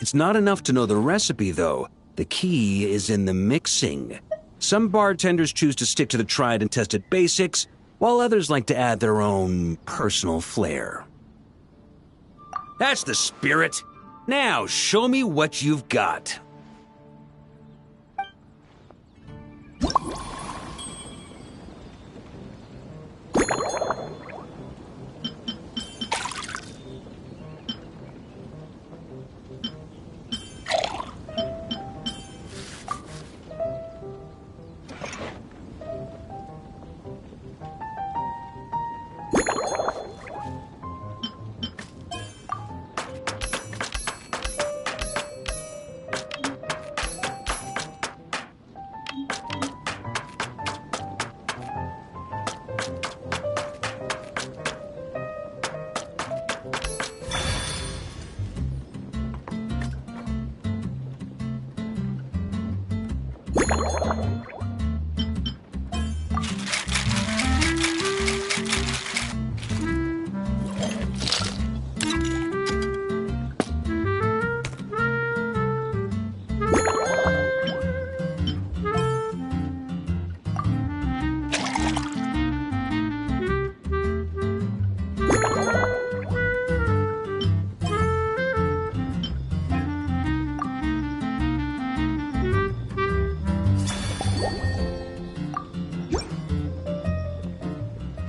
It's not enough to know the recipe, though. The key is in the mixing. Some bartenders choose to stick to the tried and tested basics, while others like to add their own personal flair. That's the spirit. Now, show me what you've got.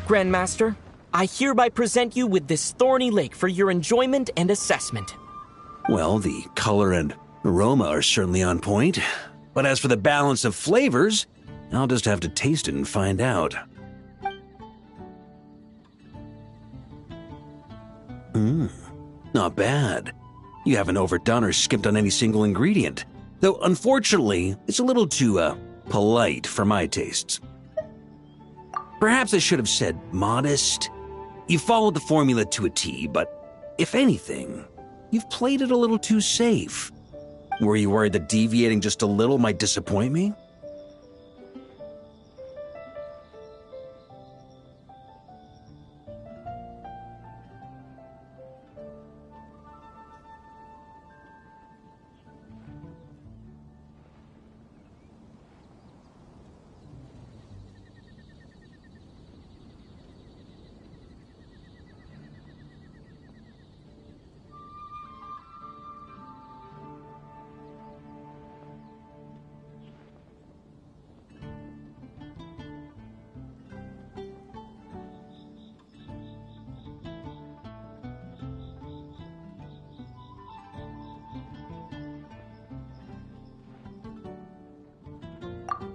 Grandmaster, I hereby present you with this Thorny Lake for your enjoyment and assessment. Well, the color and aroma are certainly on point. But as for the balance of flavors, I'll just have to taste it and find out. Not bad. You haven't overdone or skimped on any single ingredient. Though, unfortunately, it's a little too, polite for my tastes. Perhaps I should have said modest. You followed the formula to a T, but if anything, you've played it a little too safe. Were you worried that deviating just a little might disappoint me?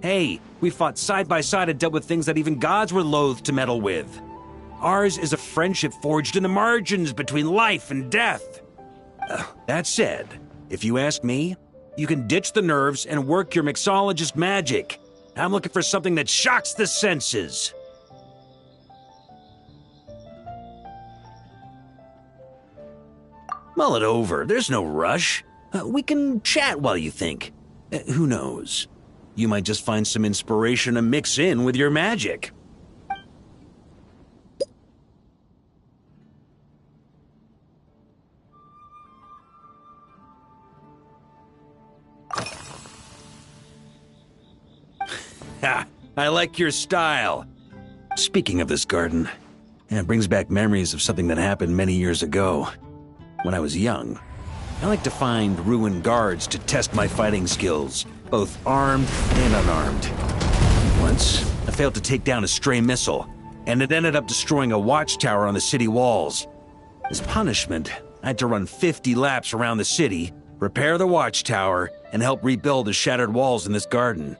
Hey, we fought side by side and dealt with things that even gods were loath to meddle with. Ours is a friendship forged in the margins between life and death. That said, if you ask me, you can ditch the nerves and work your mixologist magic. I'm looking for something that shocks the senses. Mull it over. There's no rush. We can chat while you think. Who knows? You might just find some inspiration to mix in with your magic. Ha! I like your style. Speaking of this garden, it brings back memories of something that happened many years ago. When I was young, I like to find ruined guards to test my fighting skills, both armed and unarmed. Once, I failed to take down a stray missile, and it ended up destroying a watchtower on the city walls. As punishment, I had to run 50 laps around the city, repair the watchtower, and help rebuild the shattered walls in this garden.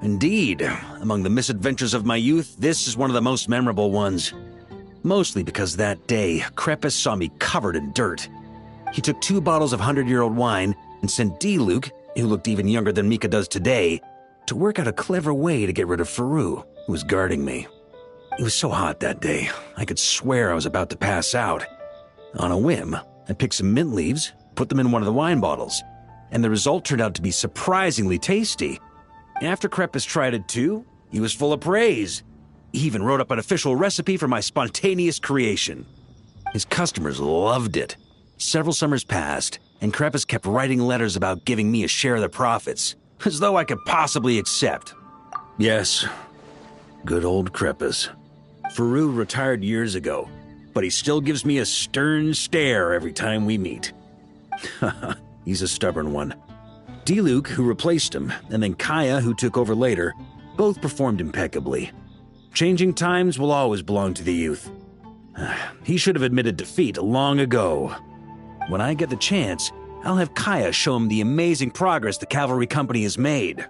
Indeed, among the misadventures of my youth, this is one of the most memorable ones. Mostly because that day, Crepus saw me covered in dirt. He took 2 bottles of 100-year-old wine and sent D-Luke, who looked even younger than Mika does today, to work out a clever way to get rid of Faru, who was guarding me. It was so hot that day, I could swear I was about to pass out. On a whim, I picked some mint leaves, put them in one of the wine bottles, and the result turned out to be surprisingly tasty. After Crepus tried it too, he was full of praise. He even wrote up an official recipe for my spontaneous creation. His customers loved it. Several summers passed, and Crepus kept writing letters about giving me a share of the profits, as though I could possibly accept. Yes, good old Crepus. Faru retired years ago, but he still gives me a stern stare every time we meet. He's a stubborn one. D-Luke, who replaced him, and then Kaya, who took over later, both performed impeccably. Changing times will always belong to the youth. He should have admitted defeat long ago. When I get the chance, I'll have Kaya show him the amazing progress the cavalry company has made.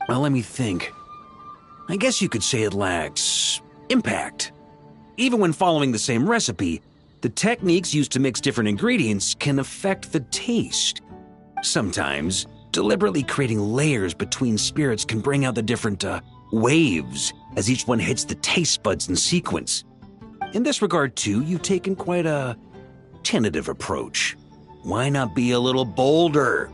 Well, let me think. I guess you could say it lacks impact. Even when following the same recipe, the techniques used to mix different ingredients can affect the taste. Sometimes, deliberately creating layers between spirits can bring out the different waves as each one hits the taste buds in sequence. In this regard, too, you've taken quite a tentative approach. Why not be a little bolder?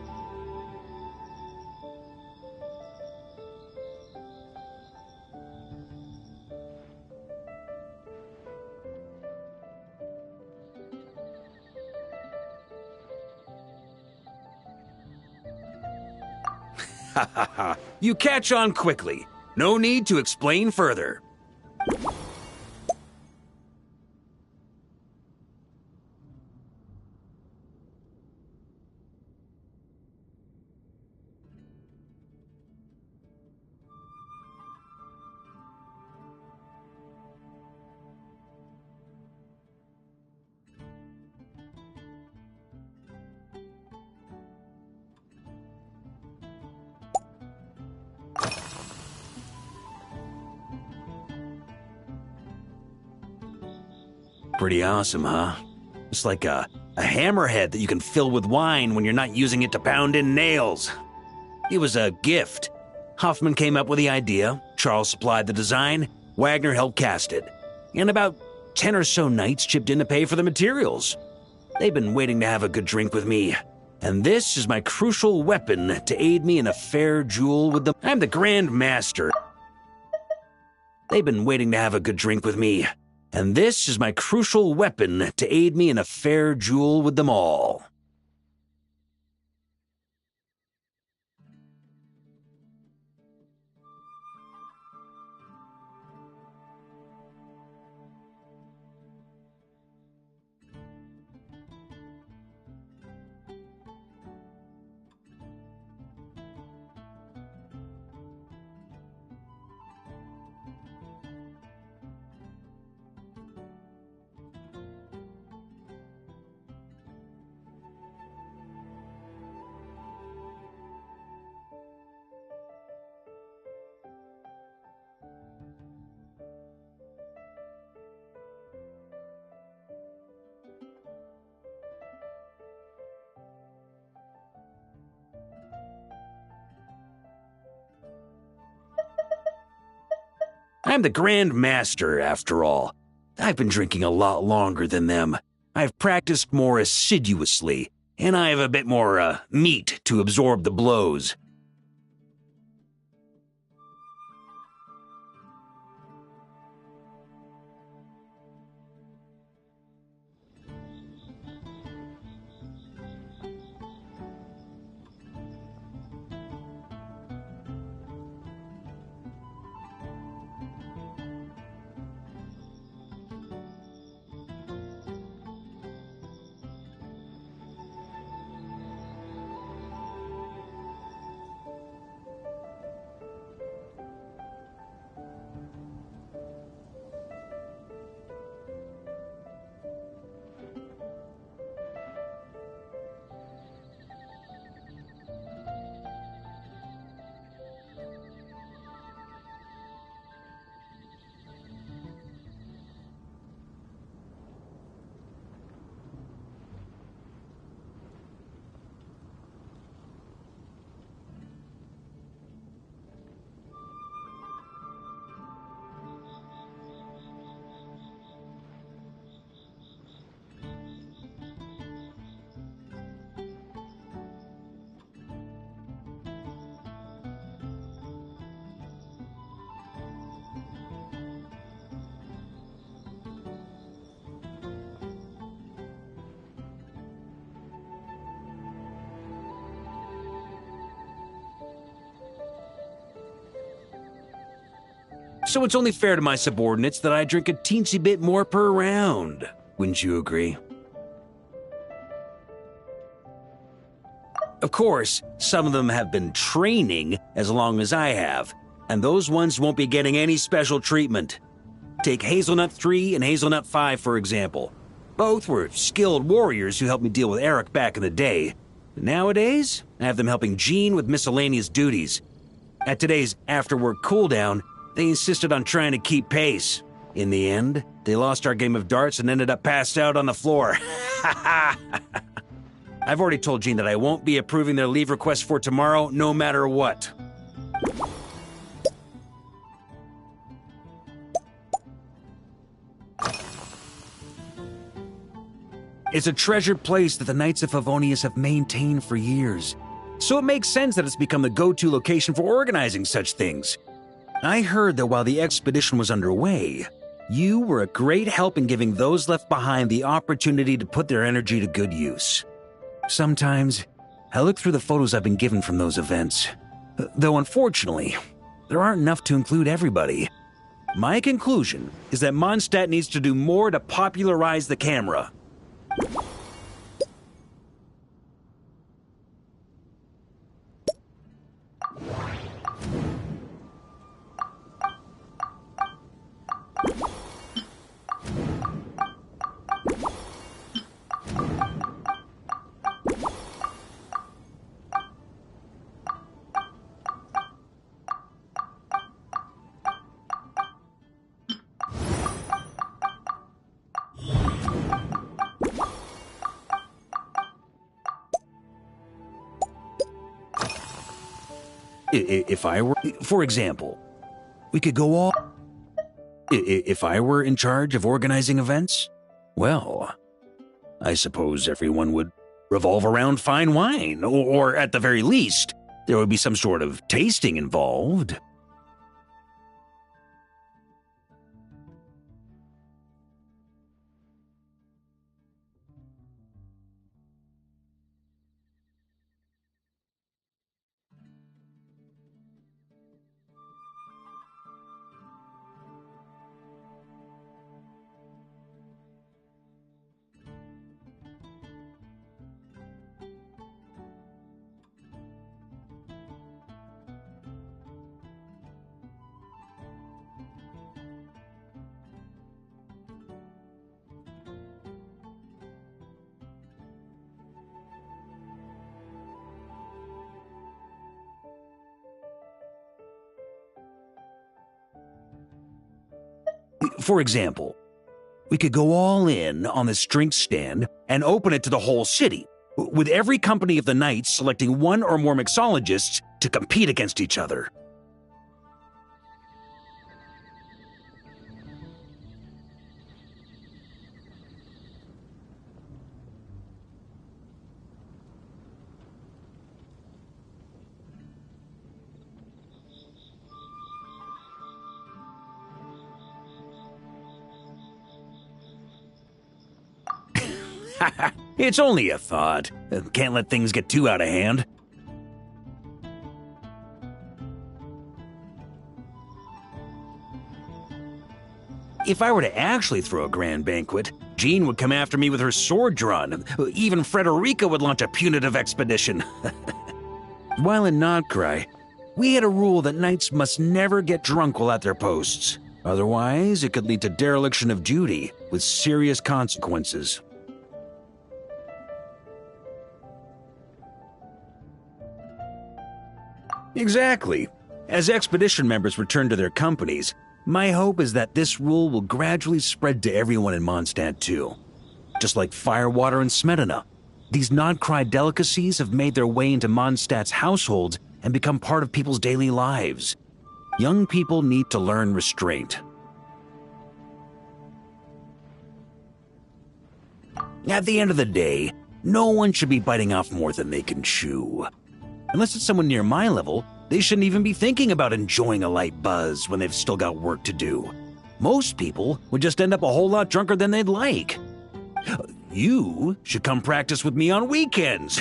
Ha ha ha. You catch on quickly. No need to explain further. Pretty awesome, huh? It's like a hammerhead that you can fill with wine when you're not using it to pound in nails. It was a gift. Hoffman came up with the idea, Charles supplied the design, Wagner helped cast it. And about 10 or so knights chipped in to pay for the materials. They've been waiting to have a good drink with me. And this is my crucial weapon to aid me in a fair duel with them. I'm the Grand Master. They've been waiting to have a good drink with me. And this is my crucial weapon to aid me in a fair duel with them all. I'm the Grand Master, after all. I've been drinking a lot longer than them. I've practiced more assiduously, and I have a bit more, meat to absorb the blows. So it's only fair to my subordinates that I drink a teensy bit more per round. Wouldn't you agree? Of course, some of them have been training as long as I have, and those ones won't be getting any special treatment. Take Hazelnut 3 and Hazelnut 5, for example. Both were skilled warriors who helped me deal with Eric back in the day. Nowadays, I have them helping Jean with miscellaneous duties. At today's after-work cooldown, they insisted on trying to keep pace. In the end, they lost our game of darts and ended up passed out on the floor. I've already told Jean that I won't be approving their leave request for tomorrow, no matter what. It's a treasured place that the Knights of Favonius have maintained for years. So it makes sense that it's become the go-to location for organizing such things. I heard that while the expedition was underway, you were a great help in giving those left behind the opportunity to put their energy to good use. Sometimes, I look through the photos I've been given from those events, though unfortunately, there aren't enough to include everybody. My conclusion is that Mondstadt needs to do more to popularize the camera. If I were, for example, we could go all... If I were in charge of organizing events, well, I suppose everyone would revolve around fine wine, or at the very least, there would be some sort of tasting involved. For example, we could go all in on this drink stand and open it to the whole city, with every company of the Knights selecting one or more mixologists to compete against each other. It's only a thought. Can't let things get too out of hand. If I were to actually throw a grand banquet, Jean would come after me with her sword drawn. Even Frederica would launch a punitive expedition. While in Notcry, we had a rule that knights must never get drunk while at their posts. Otherwise, it could lead to dereliction of duty, with serious consequences. Exactly. As expedition members return to their companies, my hope is that this rule will gradually spread to everyone in Mondstadt too. Just like firewater and Smedina, these Notcry delicacies have made their way into Mondstadt's households and become part of people's daily lives. Young people need to learn restraint. At the end of the day, no one should be biting off more than they can chew. Unless it's someone near my level, they shouldn't even be thinking about enjoying a light buzz when they've still got work to do. Most people would just end up a whole lot drunker than they'd like. You should come practice with me on weekends.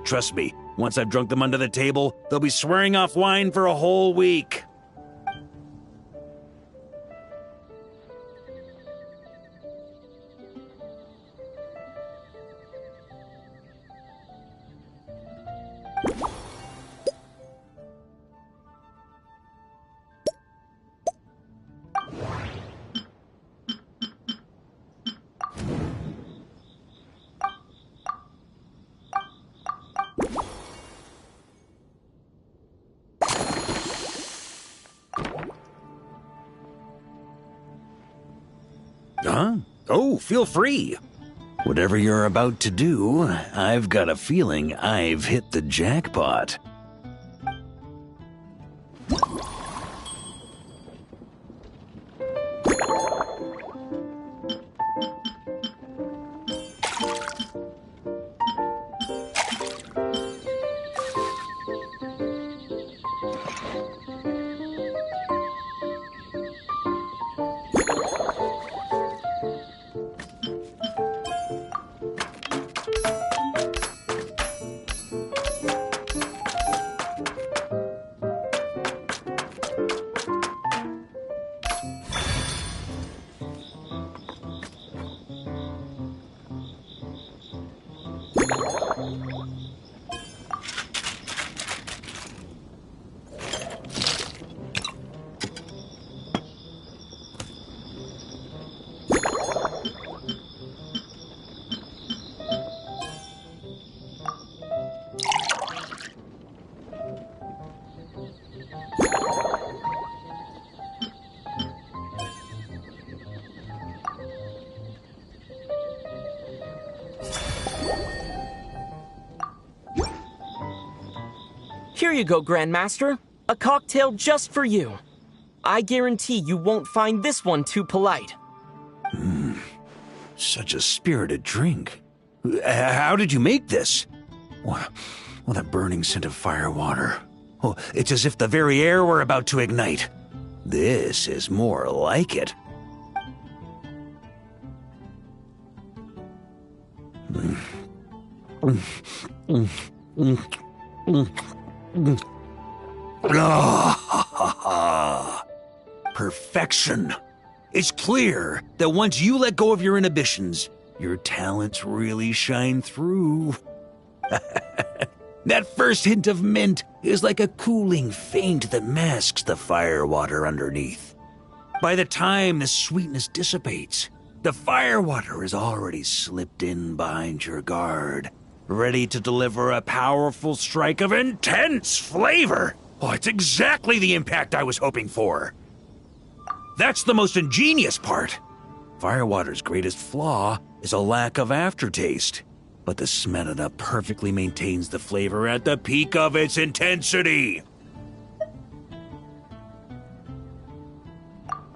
Trust me, once I've drunk them under the table, they'll be swearing off wine for a whole week. Huh? Oh, feel free. Whatever you're about to do, I've got a feeling I've hit the jackpot. Here you go, Grandmaster. A cocktail just for you. I guarantee you won't find this one too polite. Such a spirited drink. How did you make this? Well, that burning scent of firewater. Oh, it's as if the very air were about to ignite. This is more like it. Perfection. It's clear that once you let go of your inhibitions, your talents really shine through. That first hint of mint is like a cooling feint that masks the firewater underneath. By the time the sweetness dissipates, the firewater is already slipped in behind your guard, ready to deliver a powerful strike of intense flavor. Oh, it's exactly the impact I was hoping for. That's the most ingenious part. Firewater's greatest flaw is a lack of aftertaste, but the Smedina perfectly maintains the flavor at the peak of its intensity.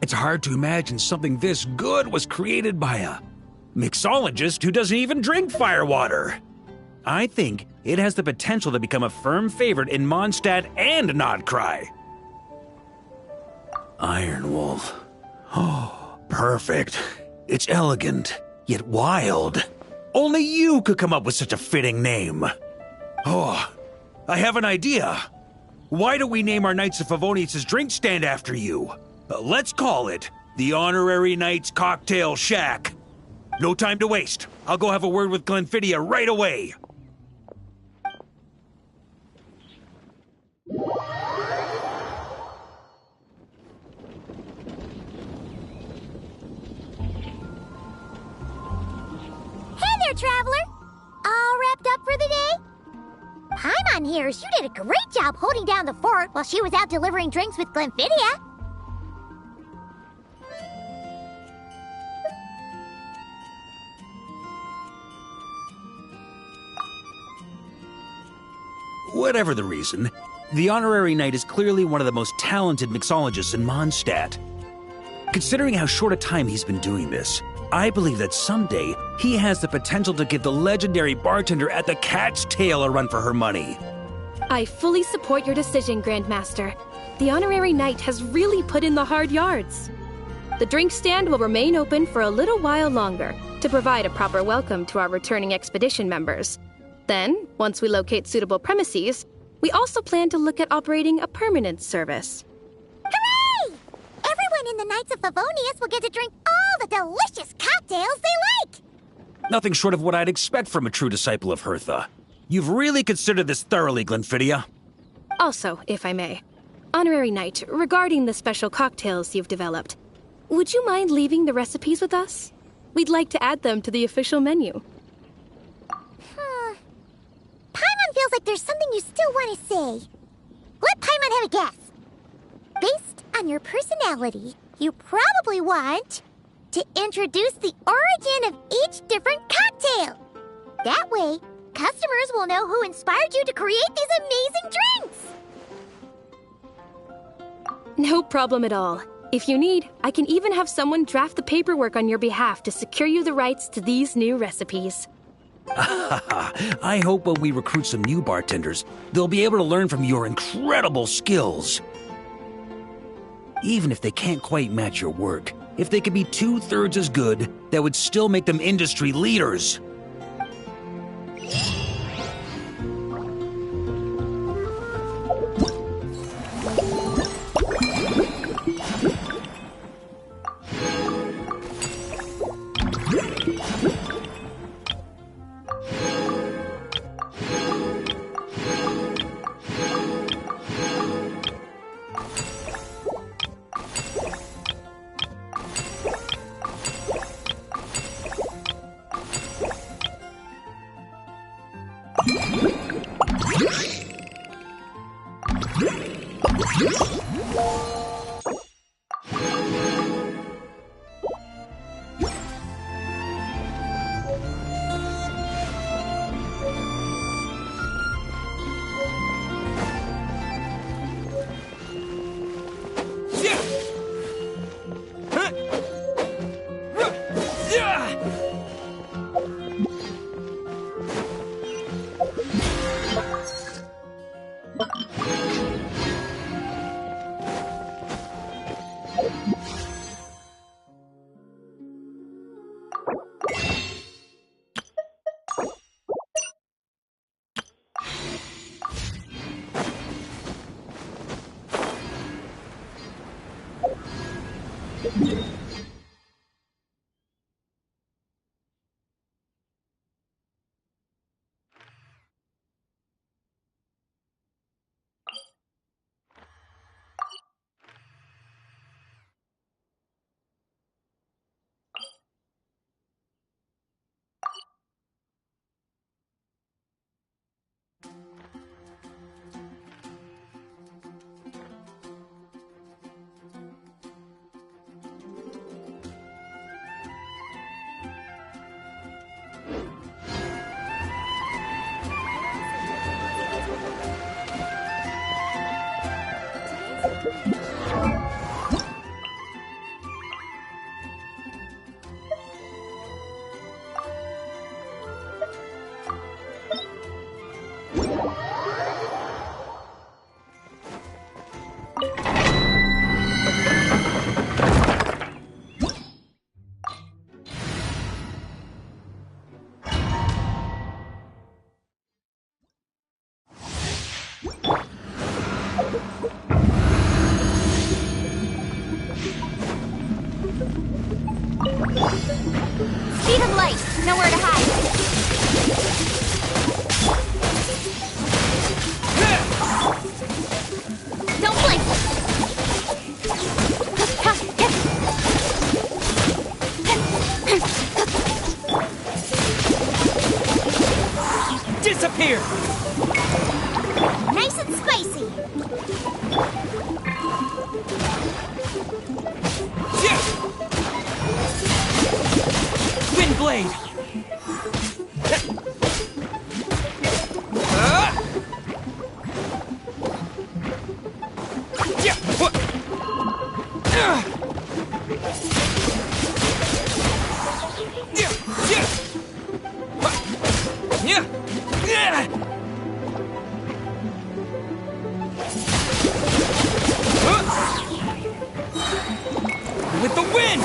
It's hard to imagine something this good was created by a mixologist who doesn't even drink firewater. I think it has the potential to become a firm favorite in Mondstadt and Notcry. Iron Wolf. Oh, perfect. It's elegant, yet wild. Only you could come up with such a fitting name. Oh, I have an idea. Why don't we name our Knights of Favonius' drink stand after you? Let's call it the Honorary Knights Cocktail Shack. No time to waste. I'll go have a word with Glenfidia right away. Hey there, Traveler! All wrapped up for the day? Paimon here, you did a great job holding down the fort while she was out delivering drinks with Glenfidia. Whatever the reason, the Honorary Knight is clearly one of the most talented mixologists in Mondstadt. Considering how short a time he's been doing this, I believe that someday he has the potential to give the legendary bartender at the Cat's Tail a run for her money. I fully support your decision, Grandmaster. The Honorary Knight has really put in the hard yards. The drink stand will remain open for a little while longer to provide a proper welcome to our returning expedition members. Then, once we locate suitable premises, we also plan to look at operating a permanent service. Hooray! Everyone in the Knights of Favonius will get to drink all the delicious cocktails they like! Nothing short of what I'd expect from a true disciple of Hertha. You've really considered this thoroughly, Glenfidia. Also, if I may, Honorary Knight, regarding the special cocktails you've developed, would you mind leaving the recipes with us? We'd like to add them to the official menu. Paimon feels like there's something you still want to say. Let Paimon have a guess. Based on your personality, you probably want to introduce the origin of each different cocktail. That way, customers will know who inspired you to create these amazing drinks. No problem at all. If you need, I can even have someone draft the paperwork on your behalf to secure you the rights to these new recipes. I hope when we recruit some new bartenders, they'll be able to learn from your incredible skills. Even if they can't quite match your work, if they could be 2/3 as good, that would still make them industry leaders. Nice and spicy. Yeah! Wind blade! With the wind!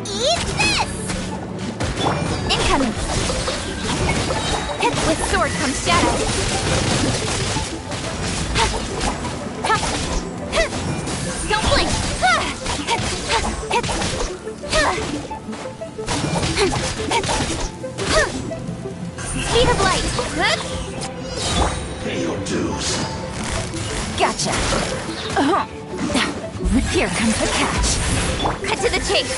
Eat this! Incoming! With sword comes shadow. Don't blink! Speed of light! Pay your dues. Gotcha! Here comes the catch. Cut to the chase.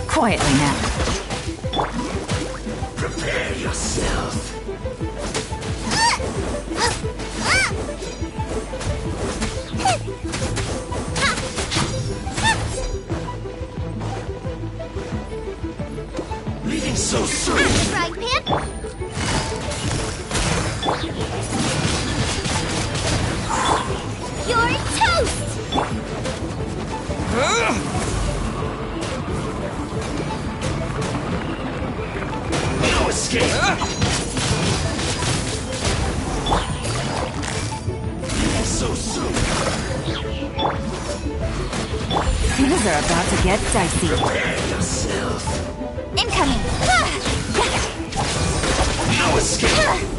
Quietly now. Prepare yourself. Leaving so soon. Frying pan? You're toast! No escape. Leaving so soon. Things are about to get dicey. Prepare yourself. Incoming! No escape.